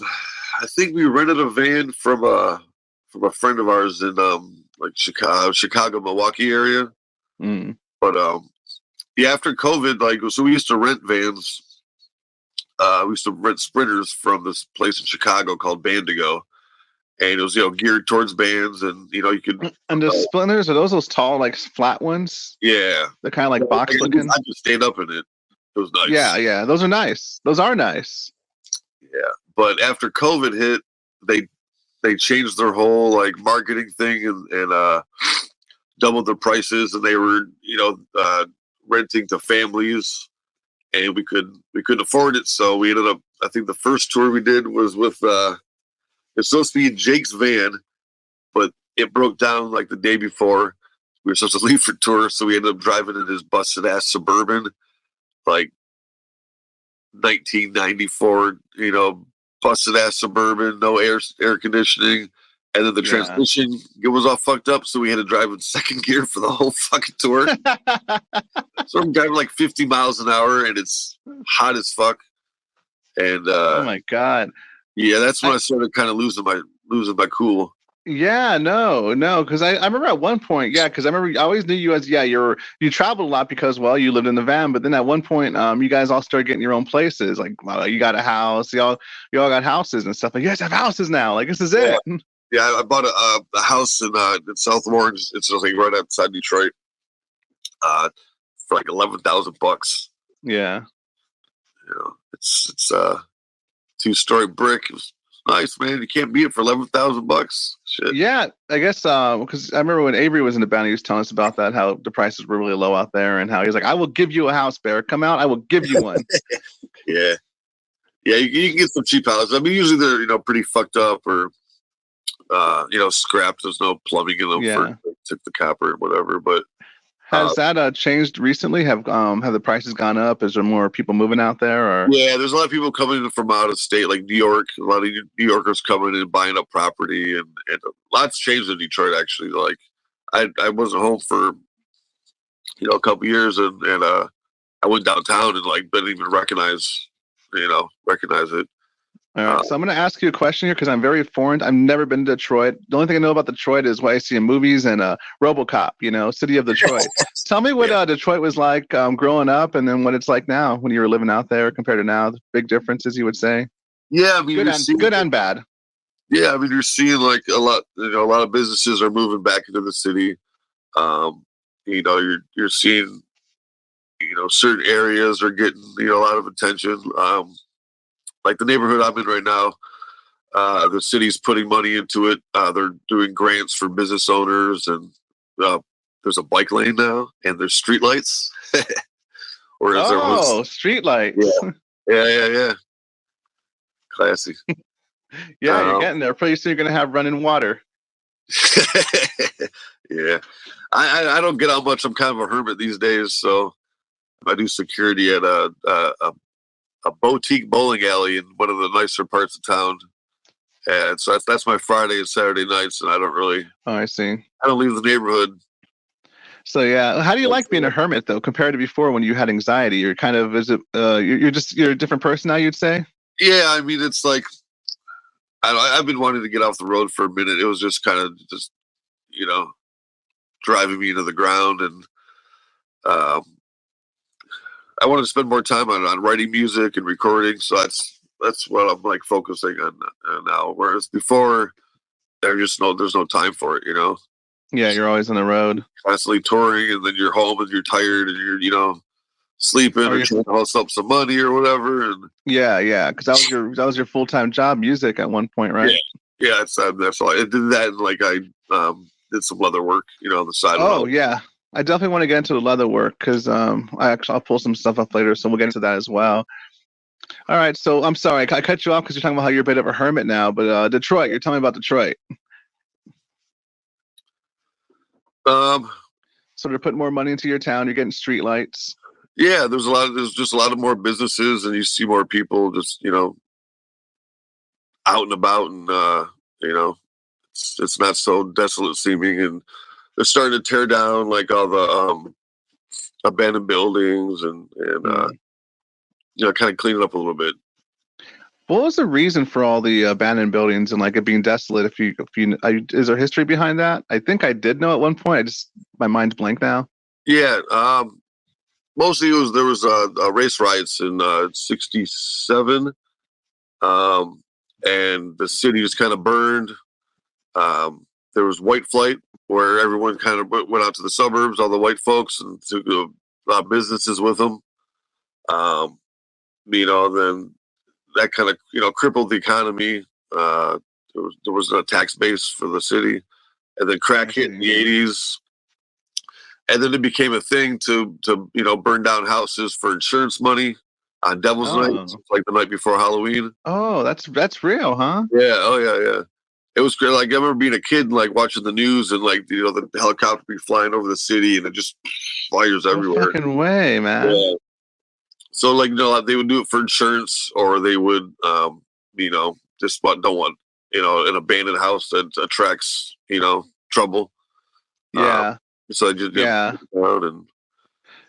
think we rented a van from a friend of ours in Chicago, Milwaukee area. But after COVID, so we used to rent vans. We used to rent Sprinters from this place in Chicago called Bandigo, and it was geared towards bands, and you could. And the Splinters, are those tall, flat ones? Yeah, they're kind of box looking. I just stayed up in it. It was nice. Yeah, those are nice. Those are nice. Yeah, but after COVID hit, they changed their whole marketing thing and doubled their prices, and they were renting to families. and we couldn't afford it, so we ended up. I think the first tour we did was with it's supposed to be in Jake's van, but it broke down like the day before. We were supposed to leave for tour, so we ended up driving in his busted ass Suburban, like 1994, busted ass Suburban, no air conditioning. And then the transmission was all fucked up, so we had to drive in second gear for the whole fucking tour. So I'm driving like 50 miles an hour, and it's hot as fuck. And oh my god, yeah, that's when I started kind of losing my cool. Yeah, no, because I remember at one point, because I remember I always knew you as you traveled a lot because you lived in the van, but then at one point you guys all started getting your own places, like you got a house, you all got houses and stuff. Like you guys have houses now, like this is it. Yeah, I bought a house in South Orange. It's just like right outside Detroit, for like $11,000. Yeah, it's 2-story brick. It was nice, man. You can't beat it for $11,000. Shit. Yeah, I guess because I remember when Avery was in the band, he was telling us about that, how the prices were really low out there, and how he was like, "I will give you a house, Bear. Come out, I will give you one." Yeah, you can get some cheap houses. I mean, usually they're pretty fucked up or scrapped. There's no plumbing in them for took the copper or whatever. But has that changed recently? Have the prices gone up? Is there more people moving out there? Or yeah, there's a lot of people coming in from out of state, like New York. A lot of New Yorkers coming in and buying up property, and lots changed in Detroit actually. Like I wasn't home for a couple years, and I went downtown and like didn't even recognize it. All right, so I'm going to ask you a question here because I'm very foreign. I've never been to Detroit. The only thing I know about Detroit is what I see in movies and RoboCop, City of Detroit. Tell me what Detroit was like growing up, and then what it's like now when you were living out there compared to now. The big differences, you would say? Yeah, I mean, good and bad. Yeah, I mean, you're seeing like a lot of businesses are moving back into the city. You're seeing, certain areas are getting, a lot of attention. Like the neighborhood I'm in right now, the city's putting money into it. They're doing grants for business owners, and there's a bike lane now, and there's street lights. Street lights. Yeah. Classy. You're getting there. Pretty soon you're going to have running water. Yeah. I don't get out much. I'm kind of a hermit these days, so I do security at a boutique bowling alley in one of the nicer parts of town, and so that's my Friday and Saturday nights, and I don't really. Oh, I see. I don't leave the neighborhood. So how do you like being a hermit though, compared to before when you had anxiety? You're kind of you're a different person now, you'd say. Yeah, I mean it's like I've been wanting to get off the road for a minute. It was just kind of driving me into the ground, and I want to spend more time on writing music and recording, so that's what I'm like focusing on now. Whereas before, there's no time for it, Yeah, you're always on the road, constantly touring, and then you're home and you're tired and you're sleeping or trying to hustle up some money or whatever. And yeah, because that was your full-time job, music at one point, right? Yeah, that's all. I did that, and like I did some leather work, on the side. Oh yeah. I definitely want to get into the leather work because I'll pull some stuff up later, so we'll get into that as well. All right, so I'm sorry I cut you off because you're talking about how you're a bit of a hermit now, but Detroit, you're telling me about Detroit. So they're putting more money into your town. You're getting street lights. Yeah, there's just a lot of more businesses, and you see more people just out and about, and it's not so desolate seeming, and they're starting to tear down like all the abandoned buildings and kind of clean it up a little bit. What was the reason for all the abandoned buildings and like it being desolate? Is there history behind that? I think I did know at one point. My mind's blank now. Yeah, mostly there was race riots in '67, and the city just kind of burned. There was white flight, where everyone kind of went out to the suburbs, all the white folks, and took a lot of businesses with them. Then that kind of crippled the economy. There was no tax base for the city, and then crack hit in the '80s, and then it became a thing to burn down houses for insurance money. on Devil's Night, like the night before Halloween. Oh, that's real, huh? Yeah. Oh yeah. It was great. Like I remember being a kid and like watching the news and like the helicopter be flying over the city and it just fires everywhere. No fucking way, man. Yeah. So like they would do it for insurance, or they would just don't want an abandoned house that attracts trouble. Yeah. So I just yeah. And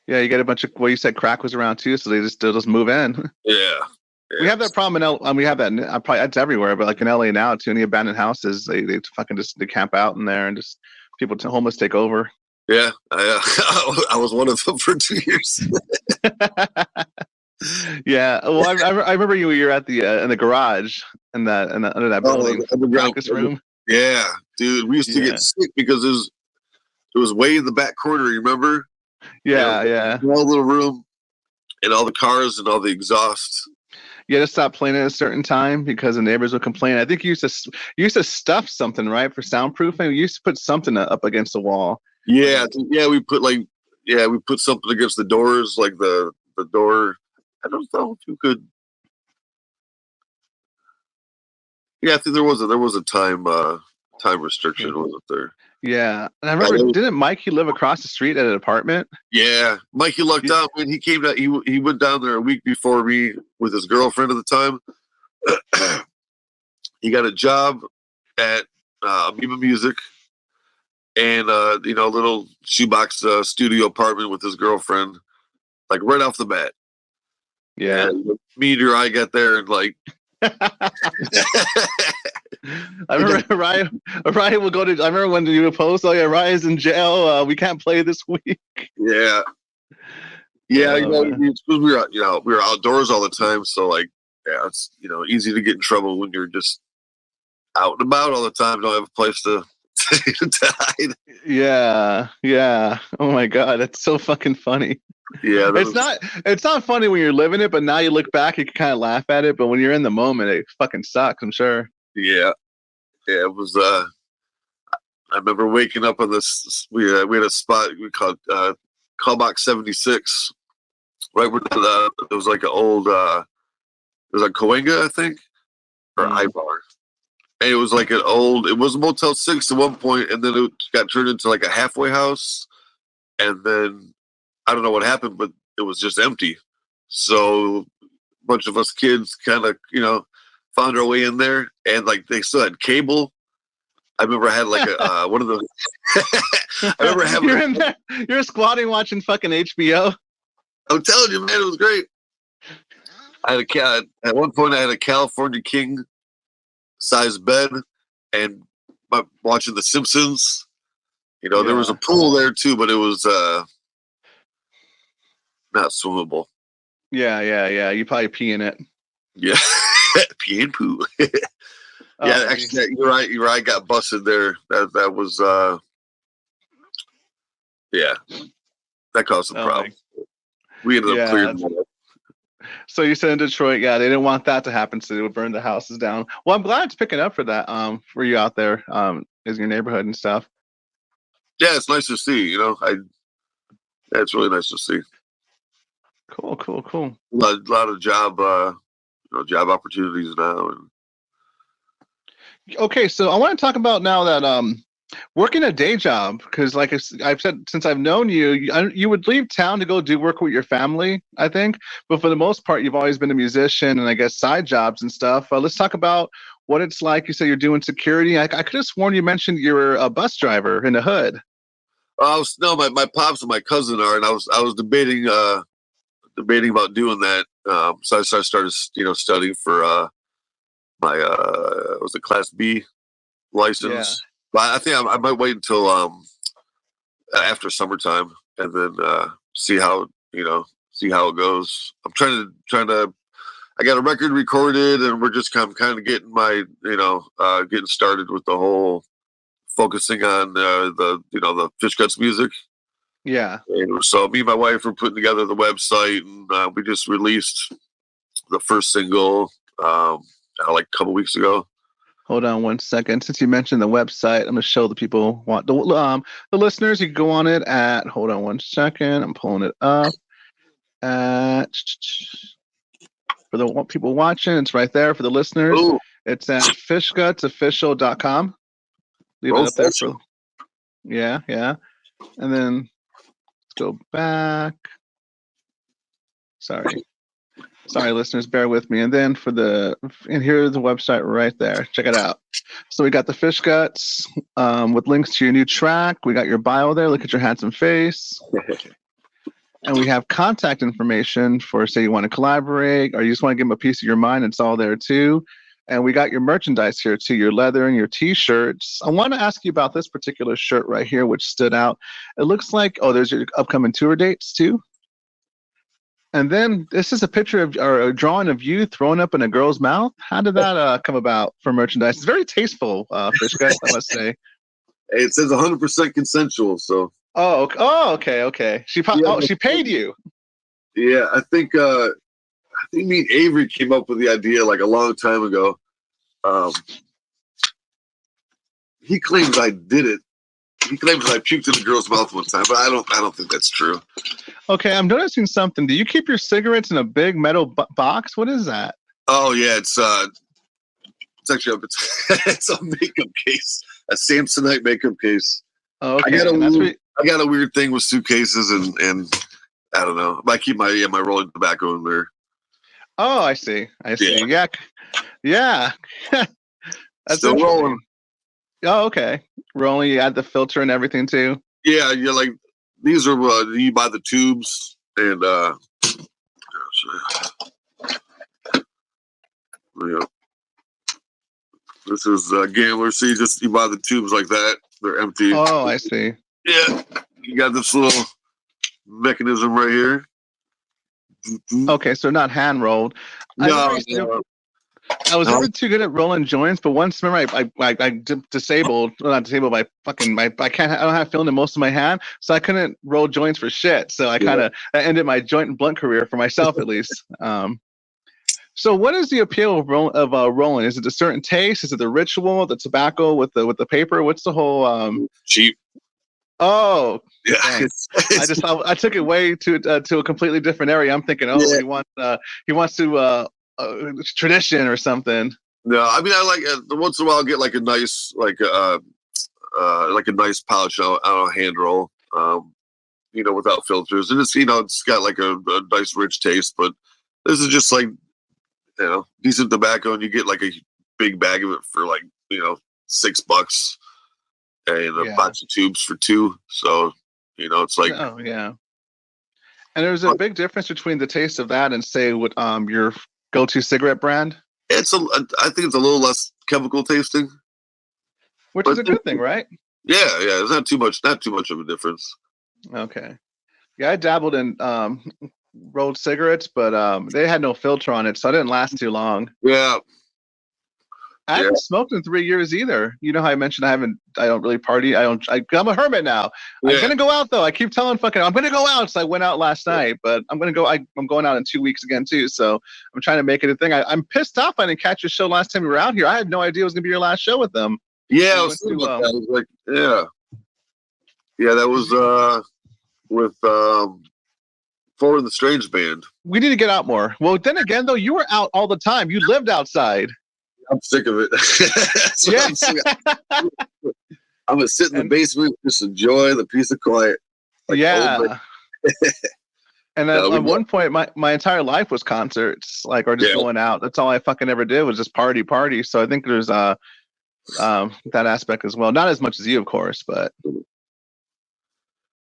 yeah, you got a bunch of you said crack was around too, so they'll just move in. Yeah. We have that problem in we have that probably it's everywhere, but like in LA now too, any abandoned houses, they fucking just camp out in there and just homeless take over. Yeah, I was one of them for 2 years. Yeah, well, I remember you were at the in the garage under that building, practice room. Yeah, dude, we used to get sick because it was way in the back corner. You remember? Yeah. Small little room, and all the cars and all the exhaust. You had to stop playing at a certain time because the neighbors would complain. I think you used to stuff something, right, for soundproofing. You used to put something up against the wall. Yeah, we put something against the doors, like the door. I don't know if you could. Yeah, I think there was a time restriction, wasn't there? Yeah, and I remember, didn't Mikey live across the street at an apartment? Yeah, Mikey lucked out when he came down. He went down there a week before me with his girlfriend at the time. He got a job at Amoeba Music, and a little shoebox studio apartment with his girlfriend, like right off the bat. Yeah, and me and I got there and like. I remember Ryan will go to. I remember when you post, "Oh yeah, Ryan's in jail. We can't play this week." Yeah, because we were outdoors all the time, so like, it's easy to get in trouble when you're just out and about all the time. Don't have a place to hide. Yeah. Oh my god, that's so fucking funny. Yeah, it's not funny when you're living it, but now you look back, you can kind of laugh at it. But when you're in the moment, it fucking sucks. I'm sure. Yeah, it was. I remember waking up on this. We had a spot we called Callbox 76, right where it was like an old. It was like Cahuenga, I think, or Ibar, and it was like an old. It was a Motel 6 at one point, and then it got turned into like a halfway house, and then I don't know what happened, but it was just empty. So a bunch of us kids kind of found our way in there, and like they still had cable. I remember I had like a one of the. I remember having. You're in there. You're squatting watching fucking HBO. I'm telling you, man, it was great. I had a cat. At one point, I had a California King size bed, and watching The Simpsons. There was a pool there too, but it was not swimmable. Yeah. You probably pee in it. Yeah. Pee and poo. Yeah, actually, you're right. I got busted there. That was, that caused some problems. We ended up clearing that up. So you said in Detroit, they didn't want that to happen, so they would burn the houses down. Well, I'm glad it's picking up for that. For you out there, is your neighborhood and stuff. Yeah, it's nice to see. It's really nice to see. Cool. A lot of job opportunities now. Okay, so I want to talk about now that working a day job, because like I've said, since I've known you, you would leave town to go do work with your family, I think. But for the most part, you've always been a musician and I guess side jobs and stuff. Let's talk about what it's like. You say you're doing security. I could have sworn you mentioned you were a bus driver in the hood. My pops and my cousin are, and I was debating about doing that. So I started, studying for my was it Class B license. Yeah. But I think I might wait until after summertime and then see how it goes. I'm trying to. I got a record recorded, and we're just kind of getting my getting started with the whole focusing on the Fishgutzzz music. Yeah. And so me and my wife were putting together the website, and we just released the first single like a couple weeks ago. Hold on one second. Since you mentioned the website, I'm going to show the people the listeners. You can go on it at. Hold on one second. I'm pulling it up. For the people watching, it's right there. For the listeners, Ooh. it's at fishgutsofficial.com. Leave it up there for. Yeah. And then let's go back. Sorry, listeners, bear with me. And then and here's the website right there. Check it out. So we got the Fishgutz with links to your new track. We got your bio there. Look at your handsome face. And we have contact information for, say, you want to collaborate or you just want to give them a piece of your mind. It's all there too. And we got your merchandise here too, your leather and your t-shirts. I want to ask you about this particular shirt right here, which stood out. It looks like, there's your upcoming tour dates too. And then this is a picture of, or a drawing of you thrown up in a girl's mouth. How did that come about for merchandise? It's very tasteful, Fishgutz, I must say. Hey, it says 100% consensual, so. Oh, okay. She paid you. Yeah, I think me and Avery came up with the idea like a long time ago. He claims I did it. He claims I puked in a girl's mouth one time, but I don't think that's true. Okay, I'm noticing something. Do you keep your cigarettes in a big metal box? What is that? Oh yeah, it's actually it's a makeup case, a Samsonite makeup case. Oh, okay. I got a weird thing with suitcases and I don't know. I keep my rolling tobacco in there. Oh, I see. Yeah. That's still rolling. Oh, okay. Rolling. You add the filter and everything too. Yeah, you're like these are you buy the tubes and this is Gambler. See, you buy the tubes like that. They're empty. Oh, I see. Yeah, you got this little mechanism right here. Okay, so not hand rolled. I was never too good at rolling joints, but once remember I disabled, well, not disabled, I don't have feeling in most of my hand, so I couldn't roll joints for shit. So I kind of ended my joint and blunt career for myself at least. So what is the appeal of rolling? Is it a certain taste? Is it the ritual, the tobacco with the paper? What's the whole cheap? Oh, yeah. I took it way to a completely different area. I'm thinking, he wants to tradition or something. No, I mean I like once in a while I'll get like a nice a nice pouch on a hand roll, without filters, and it's got like a nice rich taste. But this is just like decent tobacco, and you get like a big bag of it for like $6. And a box of tubes for $2. So, it's like. Oh, yeah. And there's a big difference between the taste of that and, say, what your go-to cigarette brand? I think it's a little less chemical tasting. Which is a good thing, right? Yeah. It's not too much of a difference. Okay. Yeah, I dabbled in rolled cigarettes, but they had no filter on it, so I didn't last too long. Yeah. I haven't smoked in 3 years either. You know how I mentioned I don't really party. I'm a hermit now. Yeah. I'm gonna go out though. I keep telling I'm gonna go out. So I went out last night, but I'm gonna go. I'm going out in 2 weeks again too. So I'm trying to make it a thing. I'm pissed off I didn't catch your show last time you were out here. I had no idea it was gonna be your last show with them. Yeah, I was like, that was with Forward the Strange Band. We need to get out more. Well, then again though, you were out all the time. You lived outside. I'm sick of it. I'm gonna sit in the basement, just enjoy the peace of quiet. Like and at one point, my entire life was concerts, or just going out. That's all I fucking ever did was just party. So I think there's that aspect as well. Not as much as you, of course, but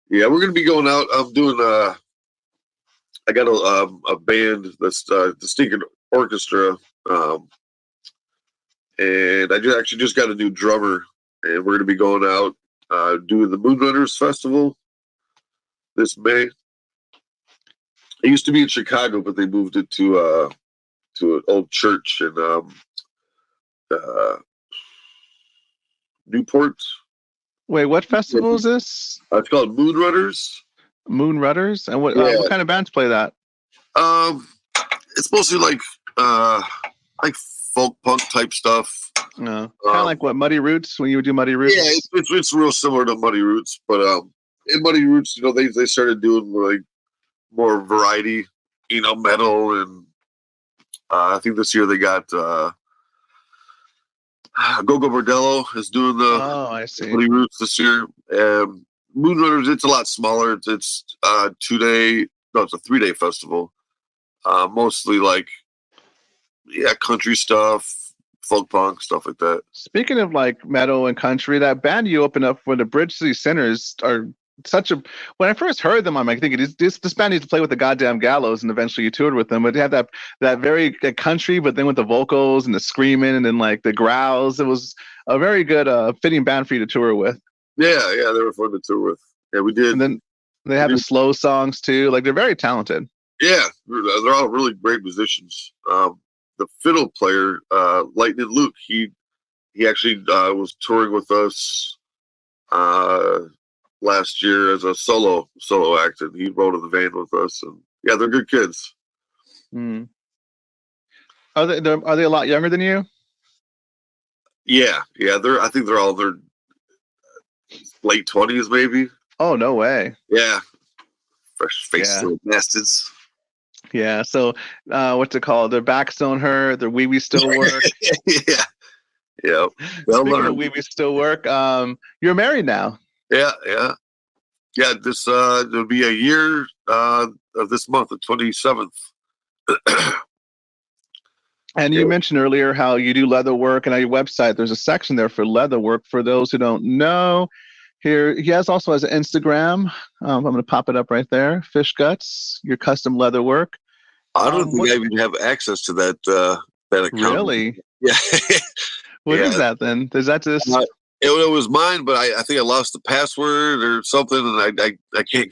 yeah, we're gonna be going out. I'm doing I got a band that's the Stinking Orchestra. And I actually just got a new drummer, and we're going to be going out doing the Moonrunners Festival this May. It used to be in Chicago, but they moved it to an old church in Newport. Wait, what festival is this? It's called Moonrunners. Moonrunners, and what kind of bands play that? It's mostly like folk punk type stuff. No, kind of like what Muddy Roots when you would do Muddy Roots. Yeah, it's real similar to Muddy Roots, but in Muddy Roots, they started doing more variety, metal and I think this year they got Go Bordello is doing the Oh, I see. Bloody Roots this year. Moonrunners, it's a lot smaller. It's 2-day. No, it's a 3-day festival. Mostly like country stuff, folk punk stuff like that. Speaking of like metal and country, that band you opened up for the Bridge City Sinners are such a. When I first heard them, I'm like thinking this band needs to play with the Goddamn Gallows, and eventually you toured with them. But they had that very country, but then with the vocals and the screaming and then like the growls, it was a very good fitting band for you to tour with. Yeah, they were fun to tour with. Yeah, we did. And then they have the slow songs too. Like they're very talented. Yeah, they're all really great musicians. The fiddle player, Lightning Luke, he actually was touring with us last year as a solo act, and he rode in the van with us. And yeah, they're good kids. Mm. Are they a lot younger than you? Yeah. I think they're all in their late 20s, maybe. Oh, no way. Yeah, fresh faced little bastards. Yeah. So, what's it called? Their backs don't hurt. Their wee still work. Yeah. Well, Speaking of wee still work. You're married now. Yeah. This it'll be a year of this month, the 27th. And you mentioned earlier how you do leather work, and on your website there's a section there for leather work. For those who don't know, here he also has an Instagram. I'm going to pop it up right there. Fishgutz, your custom leather work. I don't think I even have access to that account. Really? Yeah. What is that then? Is that just? It was mine, but I think I lost the password or something, and I can't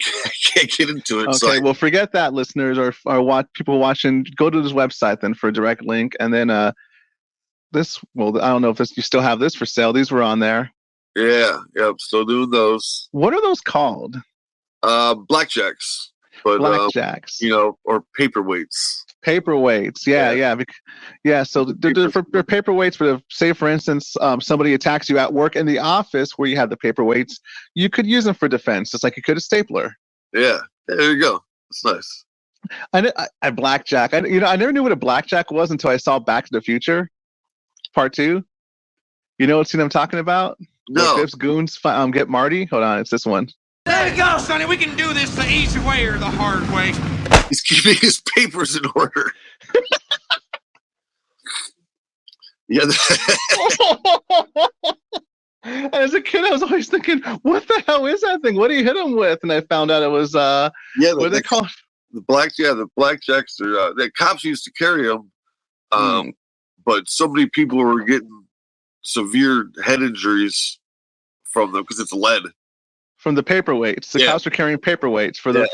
get into it. Okay, so well, forget that, listeners or people watching. Go to this website then for a direct link, and then this. Well, I don't know if you still have this for sale. These were on there. Yeah, still doing those. What are those called? Blackjacks, but blackjacks. Or paperweights. Paperweights, yeah. So they're paperweights. But if, say, for instance, somebody attacks you at work in the office where you have the paperweights, you could use them for defense, just like you could a stapler. Yeah, there you go. It's nice. I blackjack. I never knew what a blackjack was until I saw Back to the Future, Part 2. You know what scene I'm talking about? No. Biff's goons get Marty. Hold on, it's this one. There we go, Sonny. We can do this the easy way or the hard way. He's keeping his papers in order. Yeah. As a kid, I was always thinking, what the hell is that thing? What do you hit him with? And I found out it was, what are they called? The blackjacks are, the cops used to carry them. But so many people were getting severe head injuries from them because it's lead. From the paperweights. The cops are carrying paperweights for their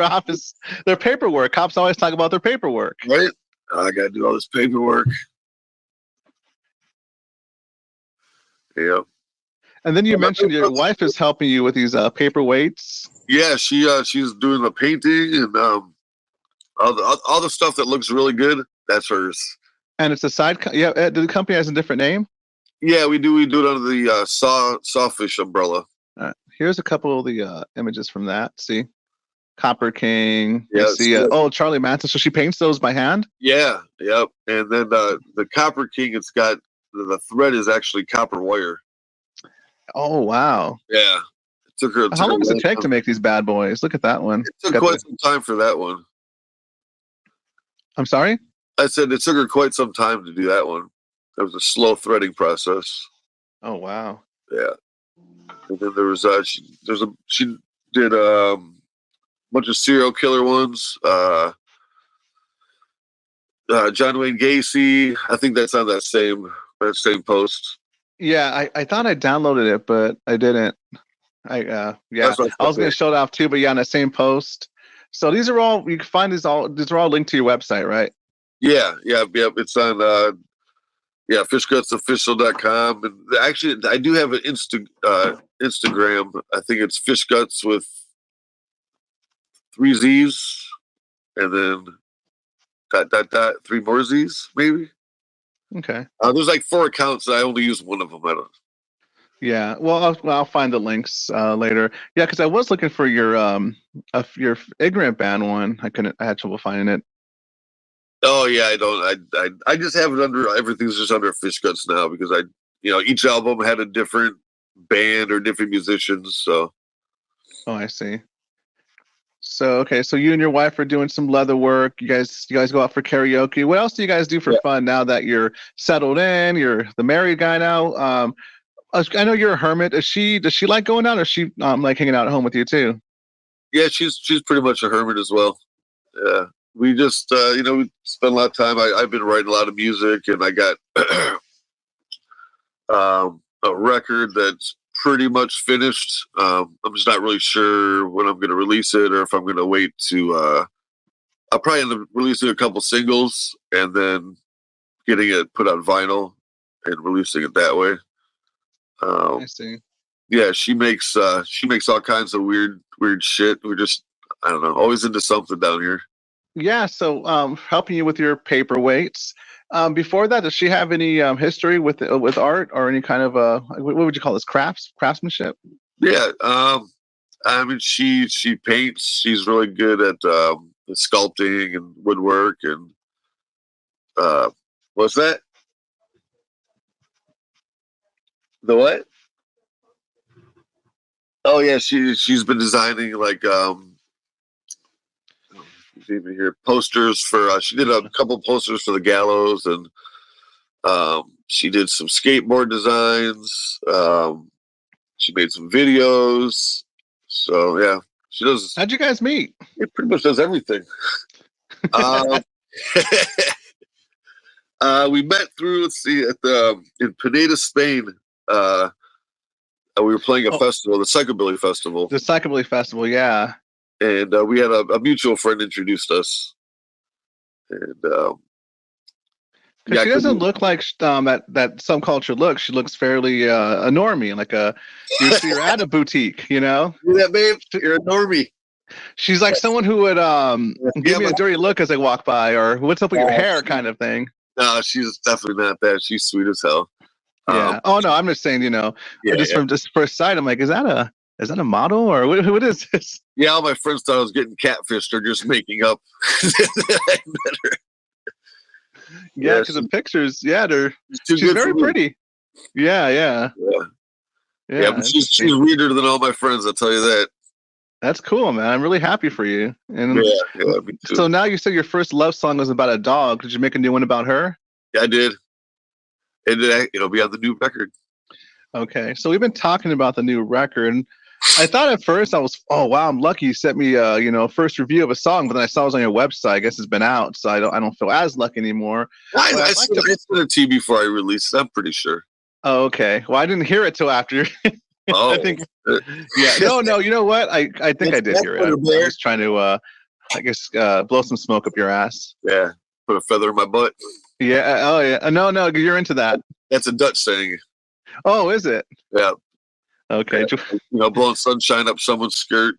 office, their paperwork. Cops always talk about their paperwork. Right? I got to do all this paperwork. Yeah. And then you mentioned your wife is helping you with these paperweights. Yeah, she's doing the painting and all the stuff that looks really good. That's hers. And it's a side. The company has a different name. Yeah, we do. We do it under the Sawfish umbrella. Here's a couple of the images from that. See, Copper King. Yeah. See, Charlie Manson. So she paints those by hand. Yeah. Yep. And then the Copper King. It's got the thread is actually copper wire. Oh wow. Yeah. How long does it take to make these bad boys? Look at that one. It took quite some time for that one. I'm sorry? I said it took her quite some time to do that one. It was a slow threading process. Oh wow. Yeah. And then there was she did a bunch of serial killer ones. John Wayne Gacy. I think that's on that same post. Yeah, I thought I downloaded it, but I didn't. I was going to show it off too, but on the same post. So these are all, you can find these are all linked to your website, right? Yeah. It's on fishgutzofficial.com. And actually, I do have an Instagram. I think it's Fishgutz with 3 Z's and then ... 3 more Z's, maybe. Okay. There's like 4 accounts, and I only use one of them. I don't. Yeah. Well, I'll find the links later. Yeah, because I was looking for your Ignorant Band one. I had trouble finding it. Oh yeah, I don't. I just have it under. Everything's just under Fishgutz now because each album had a different band or different musicians. So. Oh, I see. So okay, so you and your wife are doing some leather work. You guys go out for karaoke. What else do you guys do for fun now that you're settled in? You're the married guy now. I know you're a hermit. Does she like going out, or is she like hanging out at home with you too? Yeah, she's pretty much a hermit as well. Yeah, we just we spend a lot of time. I've been writing a lot of music, and I got a record that's pretty much finished. I'm just not really sure when I'm going to release it, or if I'm going to wait to. I'll probably end up releasing a couple singles and then getting it put on vinyl and releasing it that way. I see. Yeah, she makes all kinds of weird shit. We're just, I don't know, always into something down here. Yeah, so helping you with your paperweights. Before that, does she have any history with art or any kind of what would you call this, craftsmanship? Yeah, I mean she paints. She's really good at sculpting and woodwork and what's that? The what? Oh yeah, she's been designing like even here posters for she did a couple posters for the Gallows, and she did some skateboard designs. She made some videos. So yeah, she does. How'd you guys meet? It pretty much does everything. We met through in Pineda, Spain. We were playing a festival, the Psychobilly Festival. The Psychobilly Festival, yeah. And we had a mutual friend introduced us. And she doesn't look like that some culture looks. She looks fairly a normie, like you're at a boutique, you know? Yeah, babe, you're a normie. She's like someone who would give me a dirty look as I walk by, or what's up with your hair kind of thing. No, she's definitely not that. She's sweet as hell. Yeah. Oh no, I'm just saying, from just first sight, I'm like, is that a model, or what is this? Yeah, all my friends thought I was getting catfished or just making up. Yeah, because the pictures, she's very pretty. Yeah. But she's weirder than all my friends, I'll tell you that. That's cool, man. I'm really happy for you. And me too. So now you said your first love song was about a dog. Did you make a new one about her? Yeah, I did. And it'll be on the new record. Okay, so we've been talking about the new record. And I thought at first oh wow, I'm lucky you sent me first review of a song, but then I saw it was on your website. I guess it's been out, so I don't feel as lucky ananymore. I sent it to you before I released it, I'm pretty sure. Oh, okay. Well, I didn't hear it till after. Oh, I think. Yeah. No. You know what? I think I did hear it. I was trying to, blow some smoke up your ass. Yeah. Put a feather in my butt. Yeah. Oh, yeah. No. You're into that. That's a Dutch saying. Oh, is it? Yeah. Okay. Blowing sunshine up someone's skirt.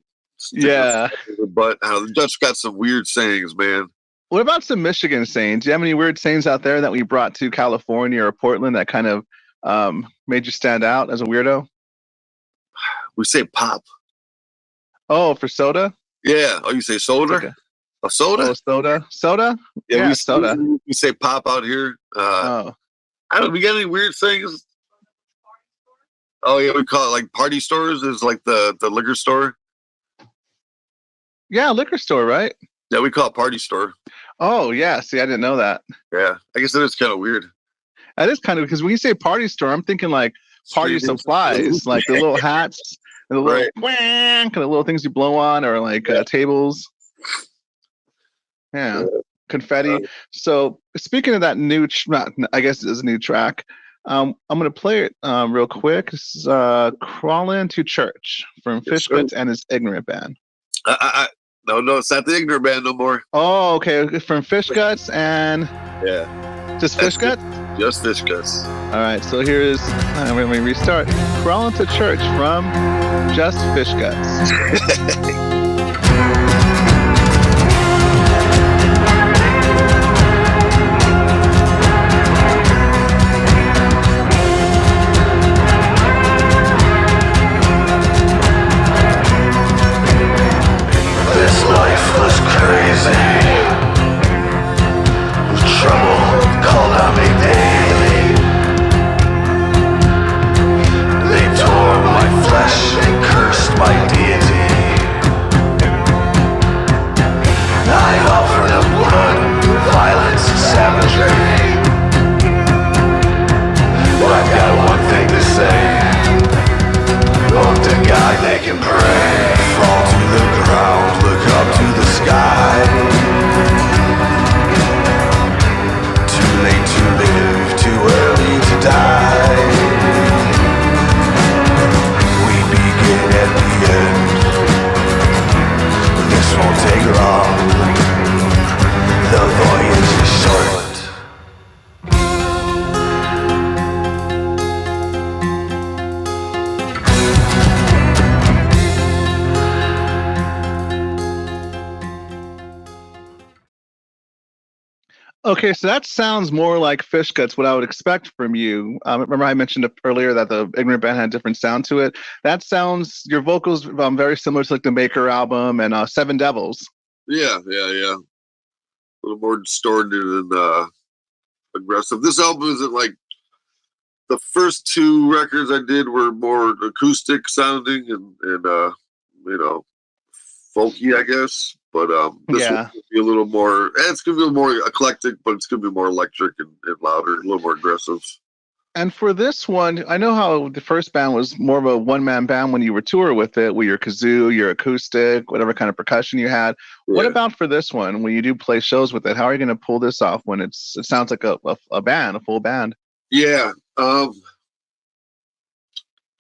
Yeah. But the Dutch got some weird sayings, man. What about some Michigan sayings? Do you have any weird sayings out there that we brought to California or Portland that kind of made you stand out as a weirdo? We say pop. Oh, for soda? Yeah. Oh, you say soda? Okay. A soda? Oh, soda? Soda? Yeah, soda. We say pop out here. I don't know. We got any weird things? Oh, yeah. We call it like party stores. Is like the liquor store. Yeah, liquor store, right? Yeah, we call it party store. Oh, yeah. See, I didn't know that. Yeah. I guess that is kind of weird. That is kind of, because when you say party store, I'm thinking like party supplies, like the little hats and the little kind of little things you blow on, or like tables. Yeah, confetti. So speaking of that new, I guess it is a new track. I'm gonna play it real quick. This is "Crawling to Church" from Fishguts and his Ignorant Band. No, it's not the Ignorant Band no more. Oh, okay, from Fishguts and just Fishguts. Just Fishgutz. All right, so here's, let me restart. Crawling to Church from Just Fishgutz. This life was crazy. Okay, so that sounds more like Fishgutz, what I would expect from you. Remember I mentioned earlier that the Ignorant Band had a different sound to it. That sounds, your vocals very similar to like the Maker album and Seven Devils. Yeah. A little more distorted and aggressive. This album isn't like the first two records I did were more acoustic sounding and you know, folky, I guess. But this will be a little more. It's gonna be more eclectic, but it's gonna be more electric and louder, a little more aggressive. And for this one, I know how the first band was more of a one-man band when you were touring with it, with your kazoo, your acoustic, whatever kind of percussion you had. Yeah. What about for this one, when you do play shows with it? How are you going to pull this off when it sounds like a band, a full band? Yeah, I'm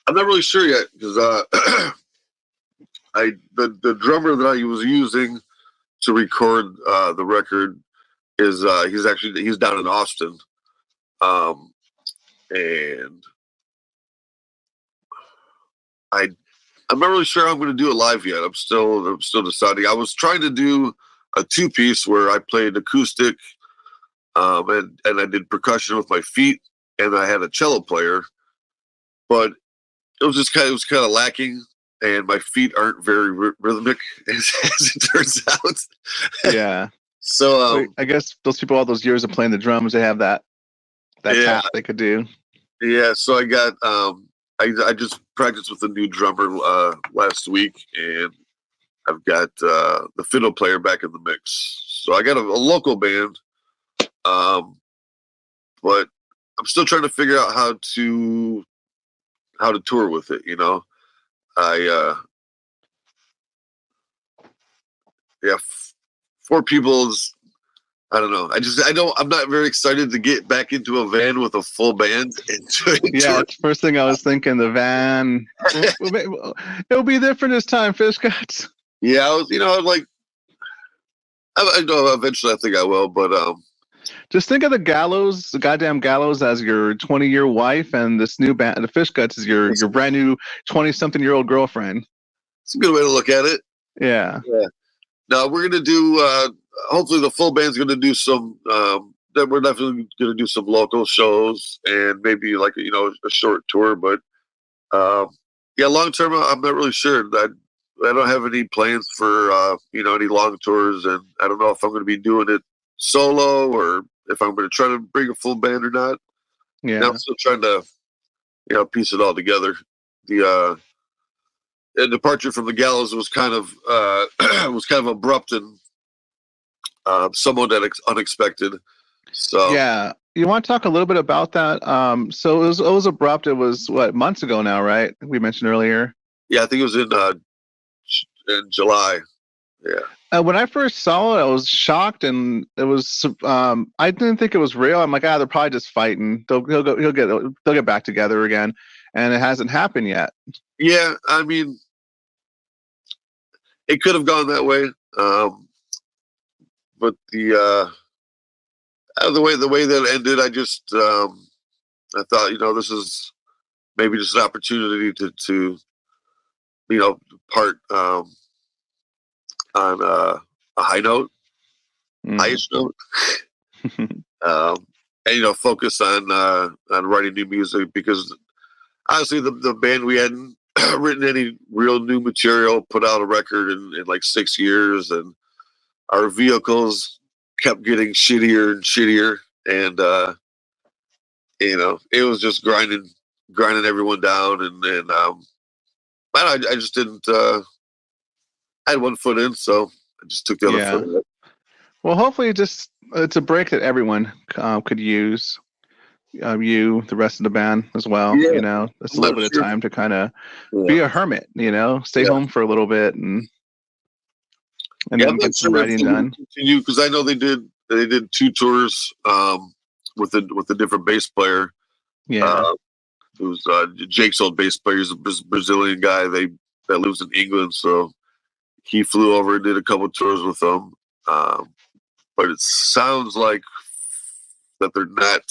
not really sure yet because the drummer that I was using to record the record is he's down in Austin, and I'm not really sure how I'm going to do it live yet. I'm still deciding. I was trying to do a 2-piece where I played acoustic, and I did percussion with my feet, and I had a cello player, but it was kind of lacking. And my feet aren't very rhythmic, as it turns out. Yeah. So I guess those people, all those years of playing the drums, they have that tap they could do. Yeah. So I got I just practiced with a new drummer last week, and I've got the fiddle player back in the mix. So I got a local band, but I'm still trying to figure out how to tour with it. You know. Four people is, I don't know. I'm not very excited to get back into a van with a full band. That's the first thing I was thinking. The van, it'll be there for this time, Fishgutz. Yeah, I know eventually I think I will, but just think of the Gallows, the Goddamn Gallows, as your 20-year wife, and this new band, the Fishgutz, is your brand new 20-something-year-old girlfriend. It's a good way to look at it. Yeah. Now we're gonna do. Hopefully, the full band's gonna do some. We're definitely gonna do some local shows and maybe like a short tour. But long term, I'm not really sure. I don't have any plans for any long tours, and I don't know if I'm gonna be doing it solo or if I'm going to try to bring a full band or not. Yeah, now I'm still trying to piece it all together. The departure from the Gallows was kind of abrupt and somewhat unexpected. So yeah, you want to talk a little bit about that? So it was abrupt. It was months ago now, right? We mentioned earlier. Yeah, I think it was in July. Yeah. When I first saw it, I was shocked, and it was. I didn't think it was real. I'm like, they're probably just fighting. They'll get back together again, and it hasn't happened yet. Yeah, I mean, it could have gone that way, but the way that it ended, I thought, this is maybe just an opportunity to part. On a high note, highest note, and focus on writing new music, because honestly, the band, we hadn't written any real new material, put out a record in like 6 years, and our vehicles kept getting shittier and shittier, and it was just grinding everyone down, and I just didn't. I had one foot in, so I just took the other foot in. Well, hopefully it's a break that everyone could use. You, the rest of the band as well. Yeah. It's a little bit of time to kind of be a hermit. Stay home for a little bit and then get some writing done. Continue, because I know they did 2 tours with a different bass player. Yeah, it was Jake's old bass player. He's a Brazilian guy. That lives in England, so. He flew over and did a couple tours with them, but it sounds like that they're not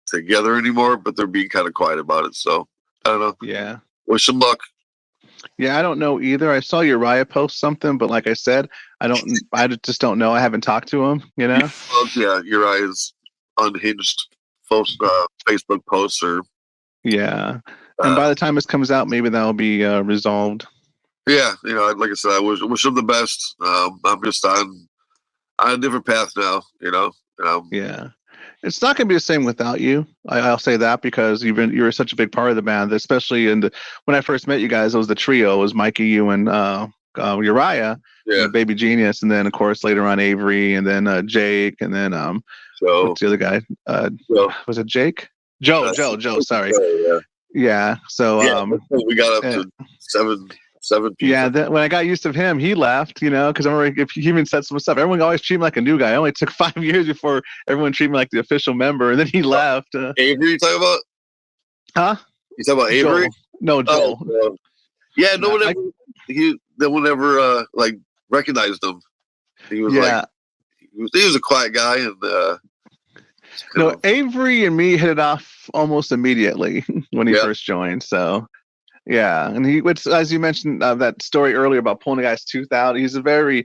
together anymore, but they're being kind of quiet about it. So I don't know. Yeah. Wish them luck. Yeah, I don't know either. I saw Uriah post something, but like I said, I just don't know. I haven't talked to him, you know? Yeah, Uriah's unhinged Facebook posts or. Yeah. And by the time this comes out, maybe that'll be resolved. Yeah, like I said, I wish him the best. I'm just on a different path now, Yeah. It's not going to be the same without you. I'll say that because you're such a big part of the band, especially when I first met you guys, it was the trio. It was Mikey, you, and Uriah, Baby Genius, and then of course later on Avery, and then Jake, and then what's the other guy? Was it Jake? Joe. Sorry. Yeah. So we got up to seven people. Yeah, when I got used to him, he left, because I remember if he even said some stuff. Everyone always treated me like a new guy. It only took 5 years before everyone treated me like the official member, and then he left. Avery, you talking about? Huh? You talking about Avery? Joel. No, Joel. Yeah, no one ever like recognized him. He was he was a quiet guy, and Avery and me hit it off almost immediately when he first joined. So. Yeah, and as you mentioned that story earlier about pulling a guy's tooth out, he's a very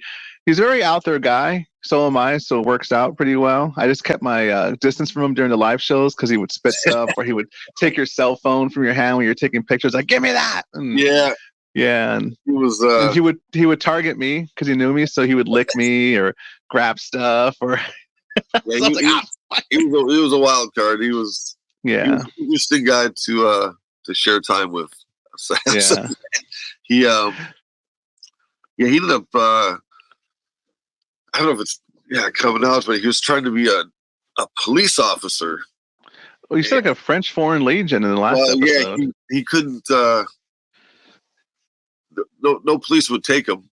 out there guy. So am I. So it works out pretty well. I just kept my distance from him during the live shows because he would spit stuff, or he would take your cell phone from your hand when you're taking pictures. Like, give me that. And, and he was. And he would target me because he knew me, so he would lick me or grab stuff or. He was a wild card. He was. Yeah. He was an interesting guy to share time with. So, he ended up I don't know if it's coming out, but he was trying to be a police officer. Well, you said like a French Foreign Legion in the last episode. Yeah, he couldn't no police would take him.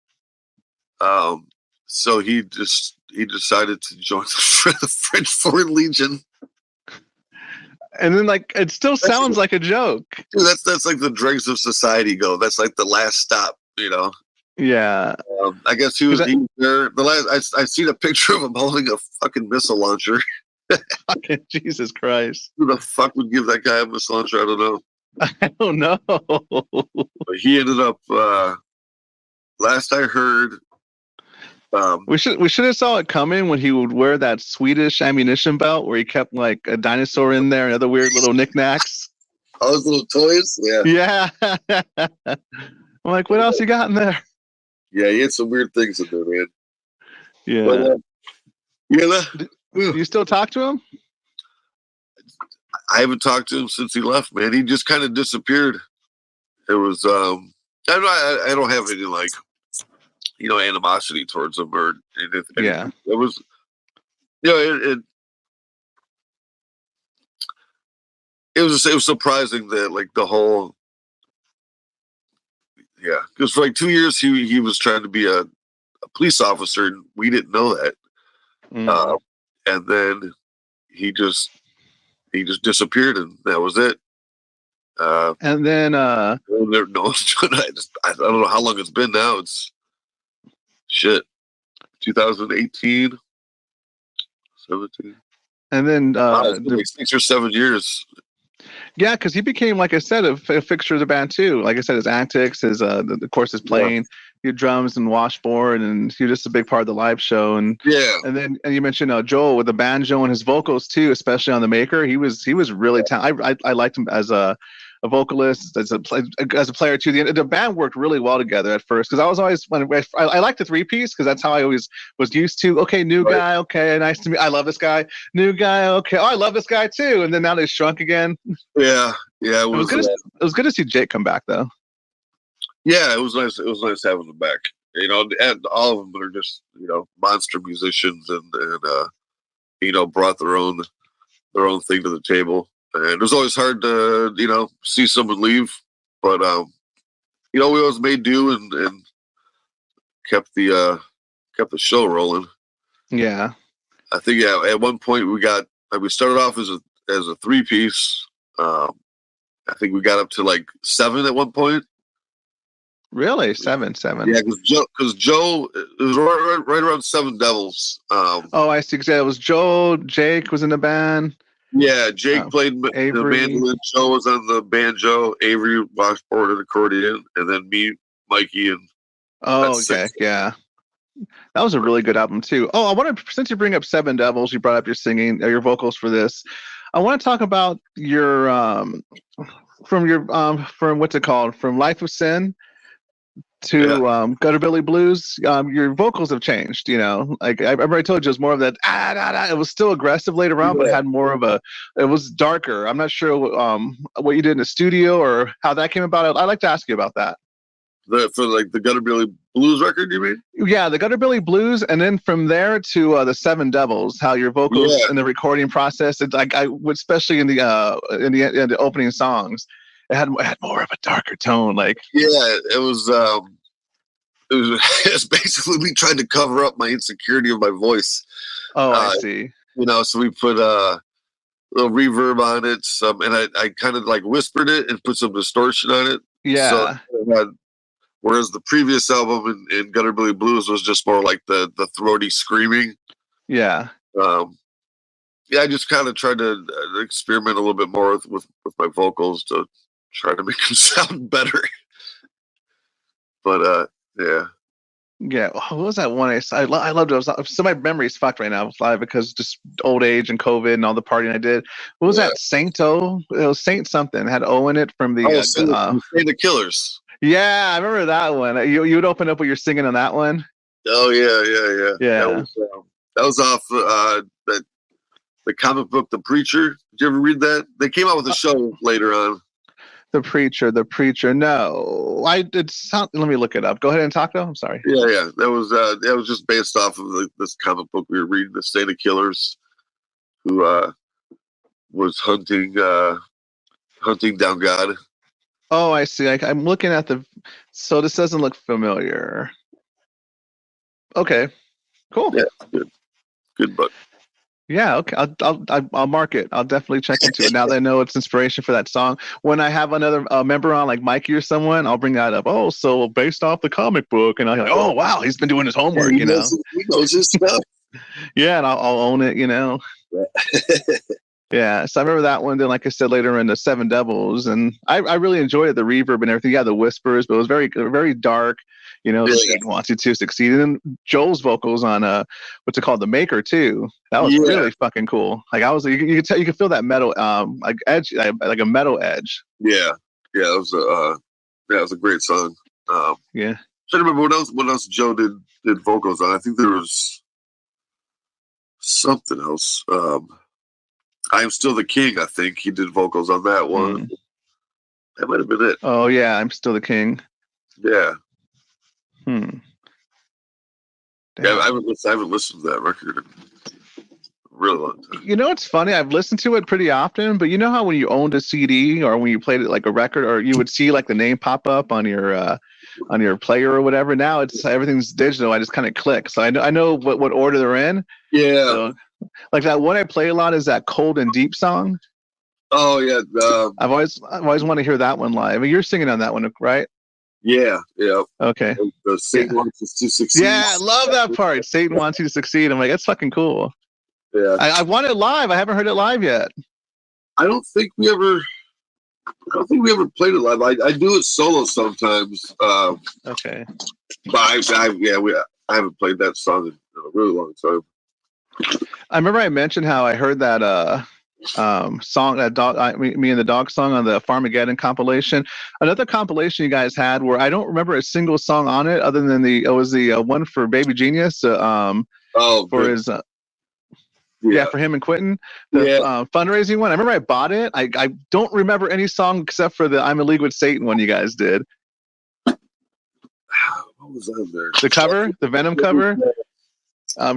So he decided to join the French Foreign Legion. And then, it still sounds like a joke. Dude, that's like the dregs of society go. That's like the last stop, Yeah. I guess he was there. I seen a picture of him holding a fucking missile launcher. Fucking Jesus Christ! Who the fuck would give that guy a missile launcher? I don't know. I don't know. But he ended up. Last I heard. We should have saw it coming when he would wear that Swedish ammunition belt where he kept like a dinosaur in there and other weird little knickknacks. All those little toys, yeah. I'm like, what else you got in there? Yeah, he had some weird things in there, man. Yeah. But, do you still talk to him? I haven't talked to him since he left, man. He just kind of disappeared. It was I don't have any animosity towards him or anything. Yeah. It was, it was surprising that the whole, because for 2 years he was trying to be a police officer and we didn't know that. And then he just disappeared and that was it. And then I don't know how long it's been now. It's 2018, 17. And then 6 or 7 years. Yeah, because he became, like I said, a fixture of the band too. Like I said, his antics, his of course his playing, your drums and washboard, and he was just a big part of the live show. And and you mentioned Joel with the banjo and his vocals too, especially on the Maker. He was really talented. I liked him as a vocalist, as a player too. The band worked really well together at first because I was always I liked the 3-piece because that's how I always was used to. Okay, new guy. Okay, nice to meet. I love this guy. New guy. Okay, I love this guy too. And then now they shrunk again. Yeah. It was good to see Jake come back though. Yeah, it was nice. It was nice having them back. And all of them are just monster musicians and brought their own thing to the table. And it was always hard to, see someone leave. But, we always made do and kept the show rolling. Yeah. I think, at one point we started off as a 3-piece. I think we got up to 7 at one point. Really? 7. Yeah, because Joe, it was right around 7 Devils. I see. It was Joe, Jake was in the band. Yeah, Jake played the Avery. mandolin. Joe was on the banjo. Avery washboard and accordion, and then me, Mikey, and Oh, that's okay, six. yeah. That was a really good album too. Oh, I want to, since you bring up Seven Devils, you brought up your singing, your vocals for this. I want to talk about your from what's it called, from Life of Sin to Gutterbilly Blues. Your vocals have changed. You know, like I remember I told you, it was more of that. It was still aggressive later on, but it had more of a. It was darker. I'm not sure what you did in the studio or how that came about. I'd like to ask you about that. For like the Gutterbilly Blues record, you mean? Yeah, the Gutterbilly Blues, and then from there to the Seven Devils. How your vocals in the recording process, it's like especially in the opening songs, it had more of a darker tone. Like it was it's basically me trying to cover up my insecurity of my voice. Oh, I see. You know, so we put a little reverb on it, and I kind of like whispered it and put some distortion on it. Yeah. So it had, whereas the previous album in Gutterbilly Blues was just more like the throaty screaming. Yeah. I just kind of tried to experiment a little bit more with my vocals to try to make them sound better. But yeah. Yeah, what was that one? I loved it. So my memory's fucked right now live because just old age and COVID and all the partying I did. What was that? Saint-O? It was Saint something. It had O in it from the Saint the Killers. Yeah, I remember that one. You would open up with your singing on that one. Oh yeah. That was off the comic book The Preacher. Did you ever read that? They came out with a show later on. The Preacher. No, I did. Let me look it up. Go ahead and talk though. I'm sorry. Yeah. That was just based off of this comic book we were reading. The Saint of Killers, who was hunting down God. Oh, I see. I'm looking at so this doesn't look familiar. Okay, cool. Yeah, good book. Yeah, okay. I'll mark it. I'll definitely check into it now that I know it's inspiration for that song. When I have another member on, like Mikey or someone, I'll bring that up. Oh, so based off the comic book, and I'm like, oh wow, he's been doing his homework. He knows his stuff. Yeah, and I'll own it. You know. Yeah, so I remember that one. Then, like I said, later in the Seven Devils, and I really enjoyed it, the reverb and everything. Yeah, the whispers, but it was very, very dark. You know, Satan wants you to succeed. And then Joel's vocals on what's it called, The Maker too. That was really fucking cool. Like you could tell, you could feel that metal like edge, like a metal edge. Yeah, it was a great song. Yeah, trying to remember what else Joe did vocals on. I think there was something else. I Am Still the King. I think he did vocals on that one. That might have been it. Oh yeah, I'm Still the King. Yeah. Yeah, I haven't listened to that record in a really long time. You know, it's funny. I've listened to it pretty often, but you know how when you owned a CD or when you played it like a record, or you would see like the name pop up on your player or whatever. Now everything's digital. I just kind of click, so I know what order they're in. Yeah. So, like that one I play a lot is that Cold and Deep song. Oh yeah. I've always want to hear that one live. You're singing on that one, right? Yeah. Okay. The Satan wants us to succeed. Yeah, I love that part. Satan wants you to succeed. I'm like, that's fucking cool. Yeah. I want it live. I haven't heard it live yet. I don't think we ever played it live. I do it solo sometimes. Okay. But I haven't played that song in a really long time. I remember I mentioned how I heard that song, that dog, me and the dog song on the Farmageddon compilation. Another compilation you guys had where I don't remember a single song on it other than the one for Baby Genius. For his for him and Quentin, the fundraising one. I remember I bought it. I don't remember any song except for the I'm in League with Satan one you guys did. What was on there? The cover, the Venom cover. I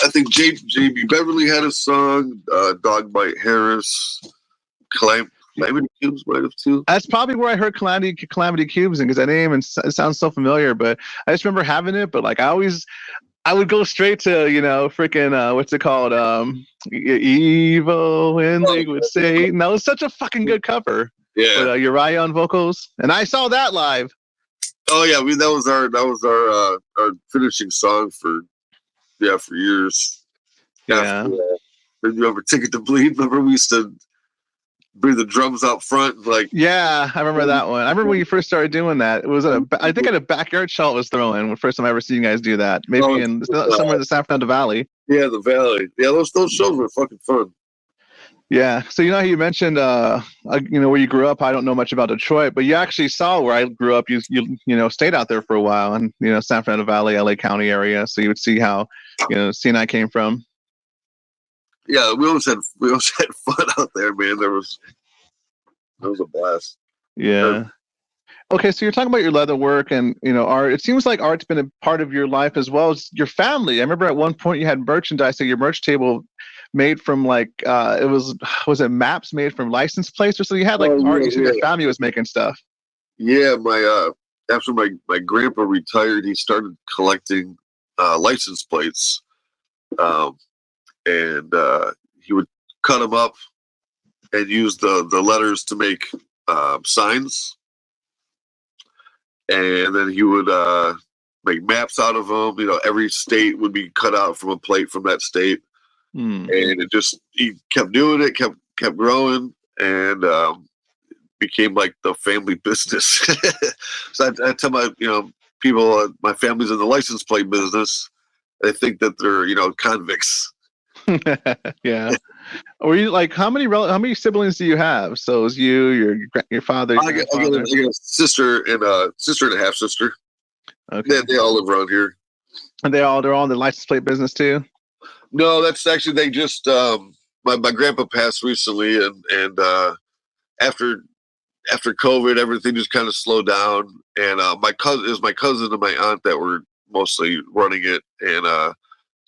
think J.B. Beverly had a song. Dogbite Harris, Calamity Cubes might have too. That's probably where I heard Calamity Cubes, because that name and it sounds so familiar. But I just remember having it. But like I would go straight to freaking what's it called? Evil in League with Satan. That was such a fucking good cover. Yeah. With Uriah on vocals, and I saw that live. Oh yeah, that was our finishing song for years. Yeah. Did you ever Ticket to Bleed? Remember we used to bring the drums out front, like. Yeah, I remember that one. I remember when you first started doing that. It was I think at a backyard show it was throwing. The first time I ever seen you guys do that. Maybe somewhere in the San Fernando Valley. Yeah, the Valley. Yeah, those shows were fucking fun. Yeah. So how you mentioned where you grew up. I don't know much about Detroit, but you actually saw where I grew up. You stayed out there for a while, and San Fernando Valley, LA County area. So you would see how CNI came from. Yeah, we always had fun out there, man. It was a blast. Yeah. Okay, so you're talking about your leather work and art. It seems like art's been a part of your life as well as your family. I remember at one point you had merchandise at your merch table made from was it maps made from license plates or so? You had art. You said your family was making stuff. Yeah, after my grandpa retired, he started collecting license plates, and he would cut them up and use the letters to make signs, and then he would make maps out of them. Every state would be cut out from a plate from that state, and he kept doing it, kept growing, and became like the family business. So I tell my people, my family's in the license plate business. They think that they're convicts. Yeah. Or you how many siblings do you have? So is you, your father? I got a sister and a half sister. Okay. They all live around here. And they're all in the license plate business too? No, that's actually they just my grandpa passed recently, and after COVID, everything just kind of slowed down. And my cousin and my aunt that were mostly running it, and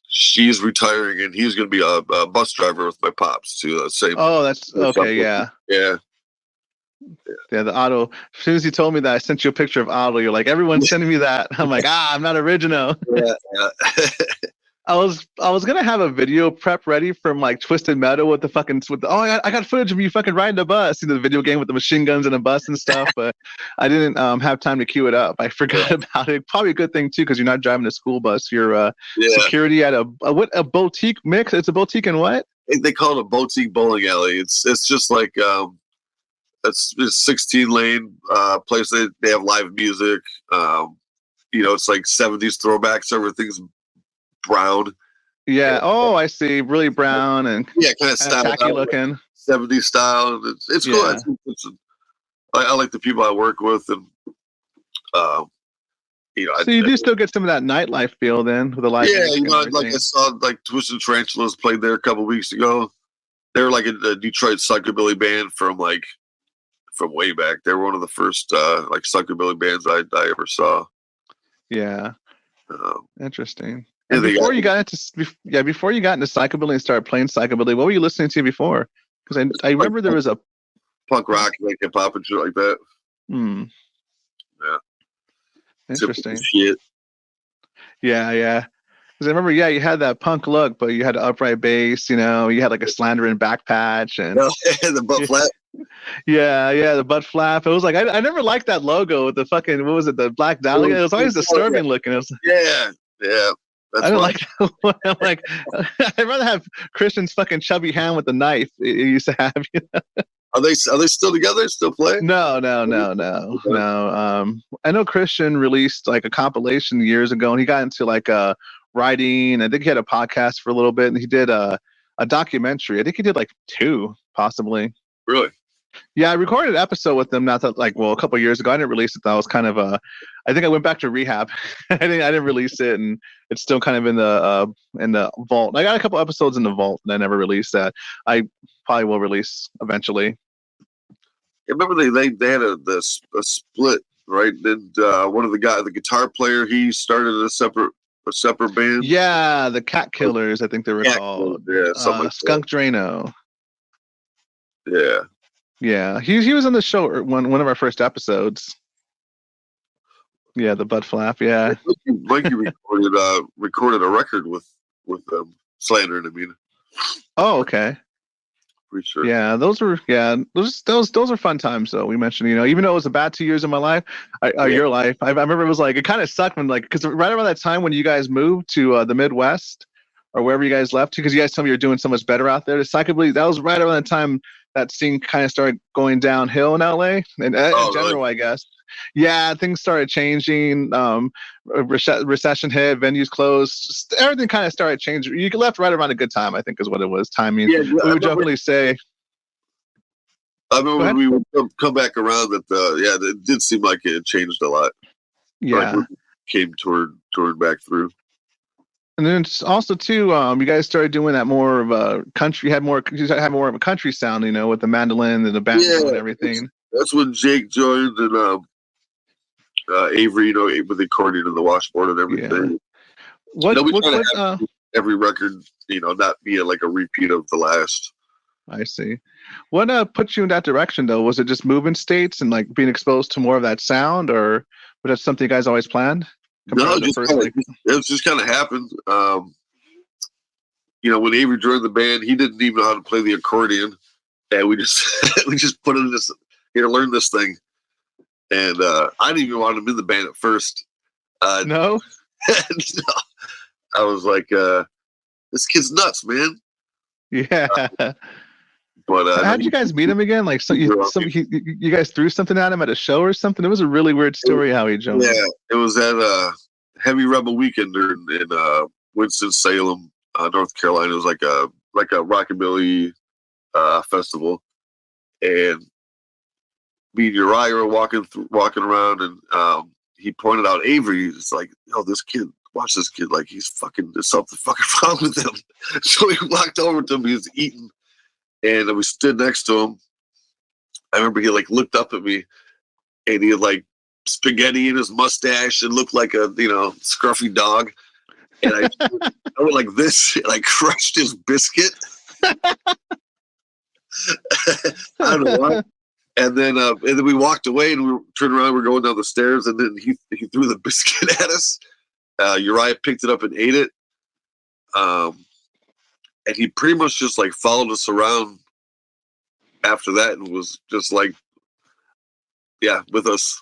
she's retiring, and he's going to be a bus driver with my pops too. Same. Oh, that's okay. Yeah. Yeah. Yeah. The Otto. As soon as you told me that, I sent you a picture of Otto. You're like, everyone's sending me that. I'm like, I'm not original. Yeah. I was gonna have a video prep ready from Twisted Metal with I got footage of you fucking riding a bus, the video game with the machine guns and a bus and stuff, but I didn't have time to queue it up. I forgot about it. Probably a good thing too, because you're not driving a school bus. You're security at a boutique mix. It's a boutique and what? They call it a boutique bowling alley. It's just like it's 16 lane place. They have live music. It's like 70s throwbacks. Everything's brown. Yeah. Oh, I see. Really brown and kind of tacky looking. 70s style. It's cool. I like the people I work with, and so you do still get some of that nightlife feel then with the live. Yeah, like I saw Twisted Tarantulas played there a couple weeks ago. They were like a Detroit psychobilly band from way back. They were one of the first psychobilly bands I ever saw. Yeah. Interesting. And before you got into psychobilly and started playing psychobilly, what were you listening to before? Because I remember there was a punk rock, hip hop and shit like that. Yeah. Interesting. Shit. Yeah. Because I remember, you had that punk look, but you had an upright bass. You had a slandering back patch and the butt flap. Yeah, the butt flap. It was like I never liked that logo with the fucking the Black Dahlia. It was always disturbing looking. Yeah. I don't like that one. I'm like, I'd rather have Christian's fucking chubby hand with the knife he used to have. Are they still together? Still playing? No. I know Christian released a compilation years ago, and he got into writing. I think he had a podcast for a little bit, and he did a documentary. I think he did 2, possibly. Really? Yeah, I recorded an episode with them a couple of years ago. I didn't release it. That was kind of I think I went back to rehab. I didn't release it, and it's still kind of in the vault. I got a couple episodes in the vault, and I never released that. I probably will release eventually. I remember they had a split, right? And one of the guitar player, he started a separate band. Yeah, the Cat Killers, I think they were called. Yeah, something like Skunk Drano. Yeah. Yeah, he was on the show one of our first episodes. Yeah, the butt flap. Yeah, Mikey recorded a record with them, Slandering. I mean. Oh, okay. Pretty sure. Yeah, those are fun times though. We mentioned, even though it was a bad 2 years of my life, your life. I remember it was it kind of sucked when because right around that time when you guys moved to the Midwest, or wherever you guys left to? Because you guys told me you're doing so much better out there. Psychically, that was right around the time that scene kind of started going downhill in LA and in general, really? I guess. Yeah, things started changing. Recession hit, venues closed. Everything kind of started changing. You left right around a good time, I think, is what it was. Timing. Yeah, we would definitely say. I remember when we would come back around that. It did seem like it had changed a lot. Yeah, like came toward back through. And then also too, you guys started doing that more of a country. You had more of a country sound, with the mandolin and the banjo and everything. That's when Jake joined and Avery, with the accordion and the washboard and everything. Yeah. Every record, not be like a repeat of the last. I see. What put you in that direction though? Was it just moving states and like being exposed to more of that sound, or was that something you guys always planned? No, it just kind of happened. When Avery joined the band, he didn't even know how to play the accordion, and we just put in this learn this thing. And I didn't even want him in the band at first. No? No. I was like, this kid's nuts, man. Yeah. But how'd you guys meet him again? Like, you guys threw something at him at a show or something? It was a really weird story how he joined. Yeah, it was at Heavy Rebel Weekender in Winston-Salem, North Carolina. It was like a rockabilly festival, and me and Uriah were walking around, and he pointed out Avery. It's like, this kid, watch this kid, like he's there's something fucking wrong with him. So we walked over to him. He was eating, and we stood next to him. I remember he looked up at me, and he had spaghetti in his mustache and looked like a scruffy dog. And I went like this, and I crushed his biscuit. I don't know why. And then we walked away, and we turned around. We're going down the stairs, and then he threw the biscuit at us. Uriah picked it up and ate it. And he pretty much just followed us around after that, and was just with us.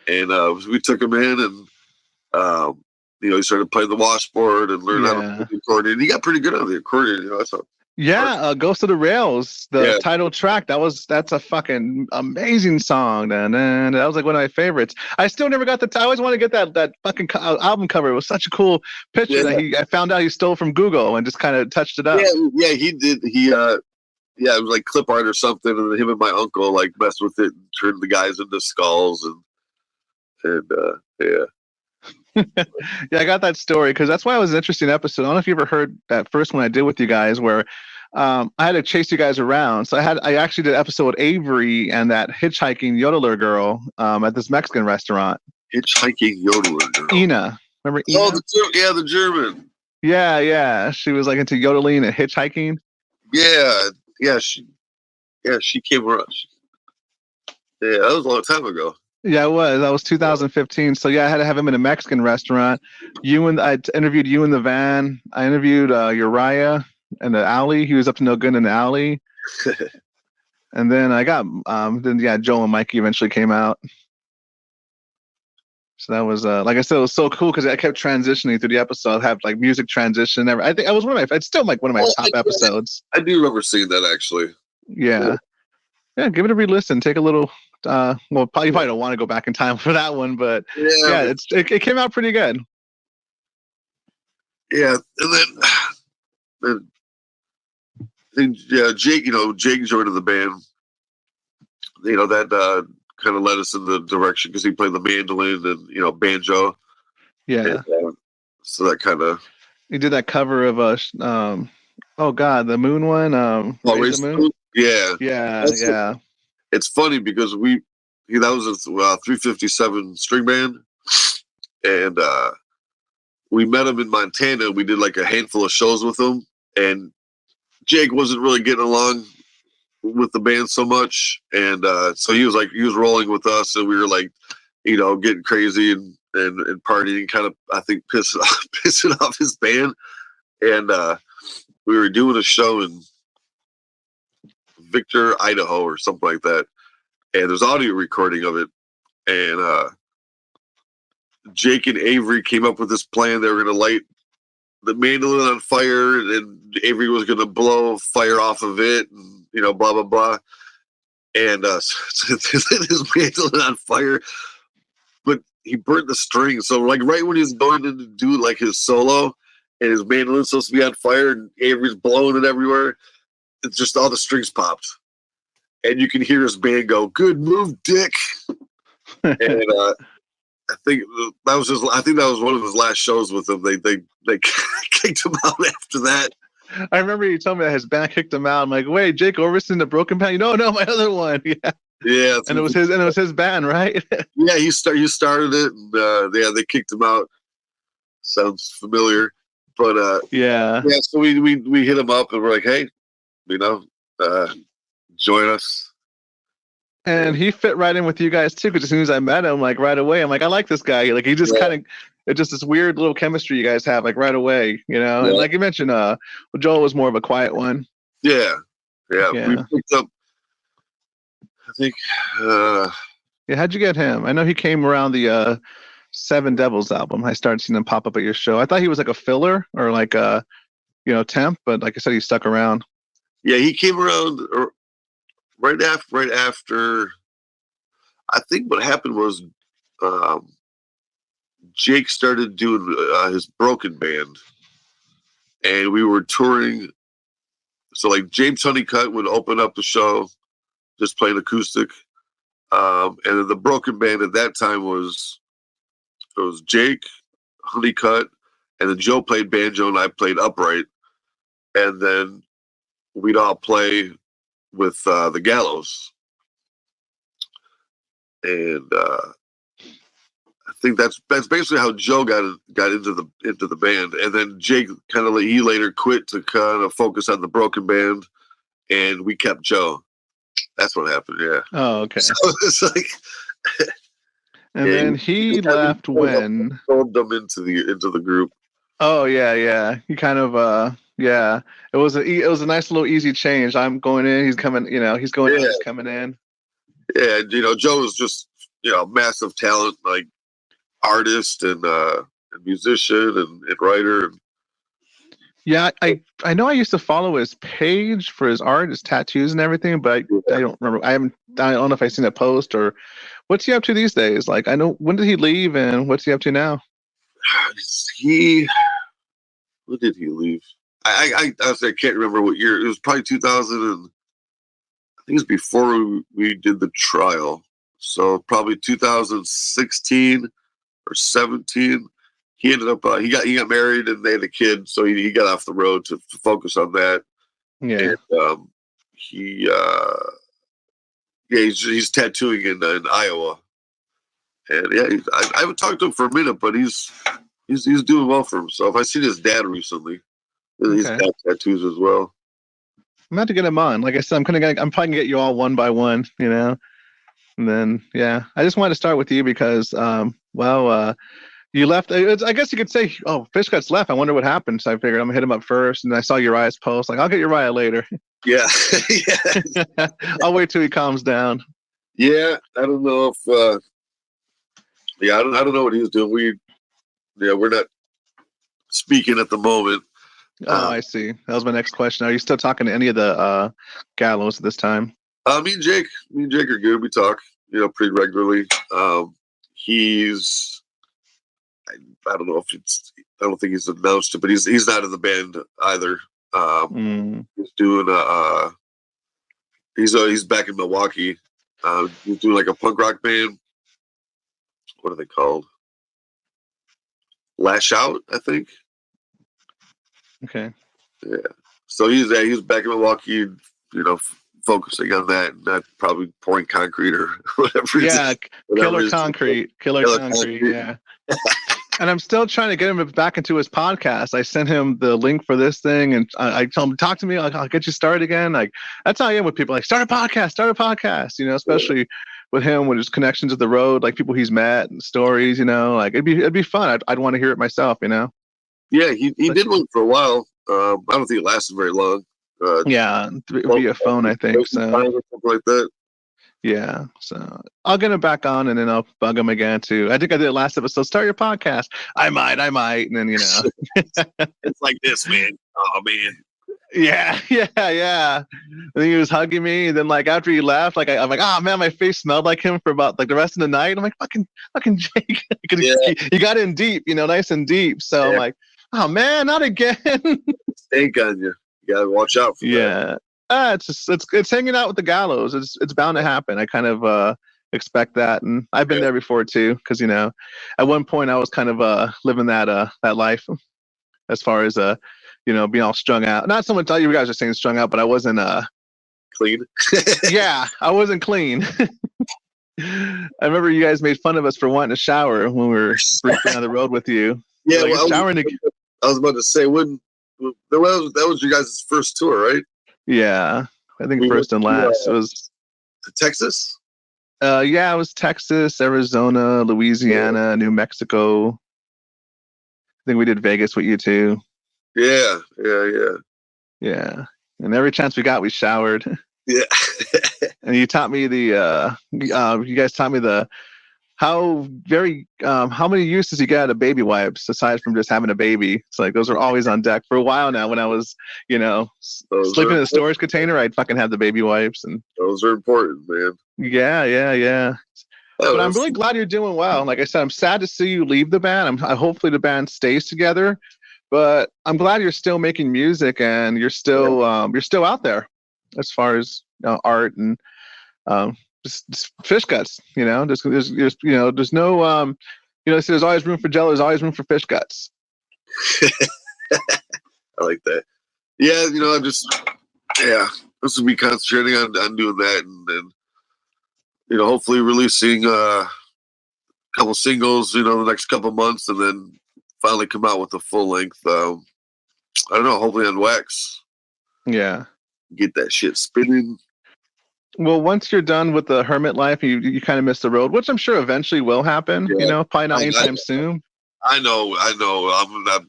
And we took him in, and he started playing the washboard and learned how to play the accordion. He got pretty good on the accordion. Ghost of the Rails, the title track. That's a fucking amazing song. And that was one of my favorites. I still never got I always want to get that fucking album cover. It was such a cool picture that I found out he stole from Google and just kind of touched it up. Yeah, he did. It was like clip art or something, and then him and my uncle messed with it and turned the guys into skulls and yeah. Yeah, I got that story because that's why it was an interesting episode. I don't know if you ever heard that first one I did with you guys where I had to chase you guys around. So I actually did an episode with Avery and that hitchhiking yodeler girl at this Mexican restaurant. Hitchhiking yodeler girl. Ina. Remember Ina? Oh, the German. Yeah. She was into yodeling and hitchhiking. Yeah, she came around. Yeah, that was a long time ago. Yeah, it was. That was 2015. So yeah, I had to have him in a Mexican restaurant. I interviewed you in the van. I interviewed Uriah in the alley. He was up to no good in the alley. And then I got Joel and Mikey eventually came out. So that was like I said, it was so cool because I kept transitioning through the episode. I'd have music transition. I think I was it's still one of my top episodes. I do remember seeing that actually. Yeah, give it a re-listen. Take a little. You probably don't want to go back in time for that one, but it came out pretty good. Yeah, and then Jake joined the band. That kind of led us in the direction because he played the mandolin and banjo. Yeah. And, so that kind of. He did that cover of the Moon one. Raise the Moon. Yeah. It's funny because that was a 357 string band, and we met him in Montana. We did a handful of shows with him, and Jake wasn't really getting along with the band so much, and so he was rolling with us, and we were getting crazy and partying, kind of I think pissing off his band, and we were doing a show in Victor, Idaho, or something like that. And there's audio recording of it. And Jake and Avery came up with this plan. They were going to light the mandolin on fire, and Avery was going to blow fire off of it, and, you know, blah, blah, blah. And his mandolin on fire, but he burnt the string. So, like, right when he's going to do, like, his solo, and his mandolin's supposed to be on fire, and Avery's blowing it everywhere, it's just all the strings popped. And you can hear his band go, "Good move, Dick." And I think that was one of his last shows with him. They kicked him out after that. I remember you told me that his band kicked him out. I'm like, wait, Jake Orvison, the Broken Band? No, my other one. Yeah. Yeah. And it was his band, right? Yeah, he started it, and they kicked him out. Sounds familiar, but yeah. So we hit him up, and we're like, hey, you know, join us. And he fit right in with you guys too, because as soon as I met him, like right away, I'm like, I like this guy. Like he just kind of, it's just this weird little chemistry you guys have, like right away, you know. Yeah. And like you mentioned, Joel was more of a quiet one. Yeah. We picked up, I think. Yeah, how'd you get him? I know he came around the Seven Devils album. I started seeing him pop up at your show. I thought he was like a filler or like a, you know, temp, but like I said, he stuck around. Yeah, he came around. Right after, I think what happened was Jake started doing his Broken Band, and we were touring. So like James Honeycutt would open up the show, just playing acoustic, and then the Broken Band at that time was Jake, Honeycutt, and then Joe played banjo and I played upright, and then we'd all play with the Gallows, and I think that's basically how Joe got into the band. And then Jake he later quit to kind of focus on the Broken Band, and we kept Joe. That's what happened. Yeah. Oh, okay. So it's like, and then he left when pulled them into the group. Oh yeah. He kind of yeah, it was a nice little easy change. I'm going in, he's coming. You know, he's going in, he's coming in. Yeah, you know, Joe is just, you know, massive talent, like artist and musician and writer. Yeah, I know I used to follow his page for his art, his tattoos and everything, but I don't remember. I don't know if I've seen a post or what's he up to these days. Like, I know, when did he leave and what's he up to now? When did he leave? I honestly can't remember what year. It was probably 2000, and I think it was before we did the trial. So probably 2016 or 17. He ended up he got married and they had a kid, so he got off the road to focus on that. Yeah. And he's tattooing in Iowa. And yeah, I haven't talked to him for a minute, but he's doing well for himself. I've seen his dad recently. He's got tattoos as well. I'm about to get him on. Like I said, I'm probably gonna get you all one by one, you know. And then I just wanted to start with you because you left. I guess you could say, oh, Fishgutz left. I wonder what happened. So I figured I'm gonna hit him up first, and I saw Uriah's post. Like, I'll get Uriah later. Yeah. I'll wait till he calms down. Yeah, I don't know if. I don't know what he's doing. We're not speaking at the moment. Oh, I see. That was my next question. Are you still talking to any of the Gallows at this time? Me and Jake are good. We talk, you know, pretty regularly. He's, I don't know if I don't think he's announced it, but he's not in the band either. He's doing he's back in Milwaukee. He's doing like a punk rock band. What are they called? Lash Out, I think. Okay. Yeah. So he's back in Milwaukee, you know, focusing on that, not probably pouring concrete or whatever. Yeah, Killer Concrete. Yeah. And I'm still trying to get him back into his podcast. I sent him the link for this thing, and I told him, talk to me. I'll get you started again. Like, that's how I am with people. Like, start a podcast. You know, especially with him, with his connections to the road, like people he's met and stories. You know, like it'd be fun. I'd want to hear it myself. You know. Yeah, he did one for a while. I don't think it lasted very long. Via phone, I think so. Something like that. Yeah, so I'll get him back on, and then I'll bug him again too. I think I did it last episode. Start your podcast. I might, and then It's like this, man. Oh man. yeah. And then he was hugging me, and then like after he left, like I'm like, oh man, my face smelled like him for about like the rest of the night. I'm like, fucking Jake, he got in deep, nice and deep. So I'm like, oh man, not again. Stink on you. You gotta watch out for that. It's hanging out with the Gallows. It's bound to happen. I kind of expect that, and I've been there before too. Because at one point I was kind of living that life, as far as being all strung out. Not so much you guys are saying strung out, but I wasn't clean. Yeah, I wasn't clean. I remember you guys made fun of us for wanting to shower when we were briefly on the road with you. Yeah, like, I was about to say that was your guys' first tour, right? Yeah, I think first and last. It was to Texas. Yeah, it was Texas, Arizona, Louisiana, New Mexico. I think we did Vegas with you too. Yeah. And every chance we got, we showered. Yeah. And you taught me you guys taught me how many uses you get out of baby wipes aside from just having a baby. It's like those are always on deck for a while now. When I was, sleeping in a storage container, I'd fucking have the baby wipes, and those are important, man. Yeah. But I'm really glad you're doing well. Like I said, I'm sad to see you leave the band. Hopefully the band stays together, but I'm glad you're still making music and you're still out there as far as art and just Fishgutz. There's no so there's always room for Jello. There's always room for Fishgutz. I like that. Yeah, this will be concentrating on doing that, and then hopefully releasing a couple singles, the next couple months, and then finally come out with a full length. I don't know, hopefully on wax. Yeah. Get that shit spinning. Well, once you're done with the hermit life, you kind of miss the road, which I'm sure eventually will happen. Yeah. Probably not anytime soon. I know. I'm not.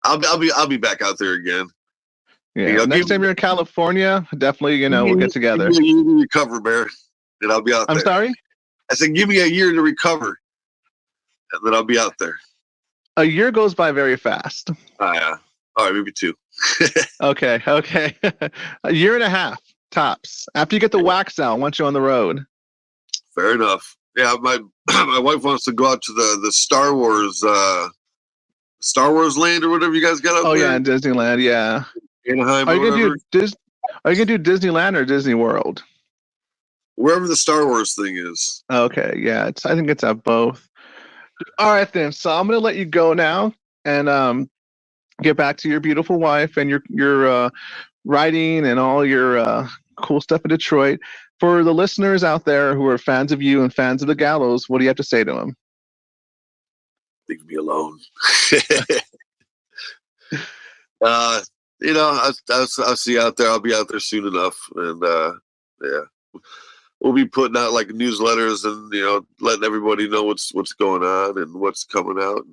I'll be back out there again. Yeah. Next time you're in California, definitely. We'll get together. Give me a year to recover, Bear, and I'll be out there. I'm sorry. I said, give me a year to recover, and then I'll be out there. A year goes by very fast. Yeah. All right, maybe 2. Okay. A year and a half tops after you get the wax out. Once you're on the road. Fair enough. Yeah, my wife wants to go out to the Star Wars land or whatever you guys got up there. Oh yeah, in Disneyland. Yeah. Anaheim. Are you gonna do Disneyland or Disney World? Wherever the Star Wars thing is. Okay. Yeah. I think it's at both. All right then. So I'm gonna let you go now and get back to your beautiful wife and your writing and all your cool stuff in Detroit. For the listeners out there who are fans of you and fans of the Gallows, what do you have to say to them? Leave me alone. I'll see you out there. I'll be out there soon enough, and we'll be putting out like newsletters and letting everybody know what's going on and what's coming out.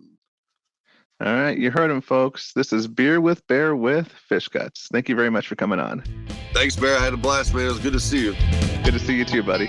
All right, you heard him, folks. This is Beer with Bear with Fishgutz. Thank you very much for coming on. Thanks, Bear. I had a blast, man. It was good to see you. Good to see you too, buddy.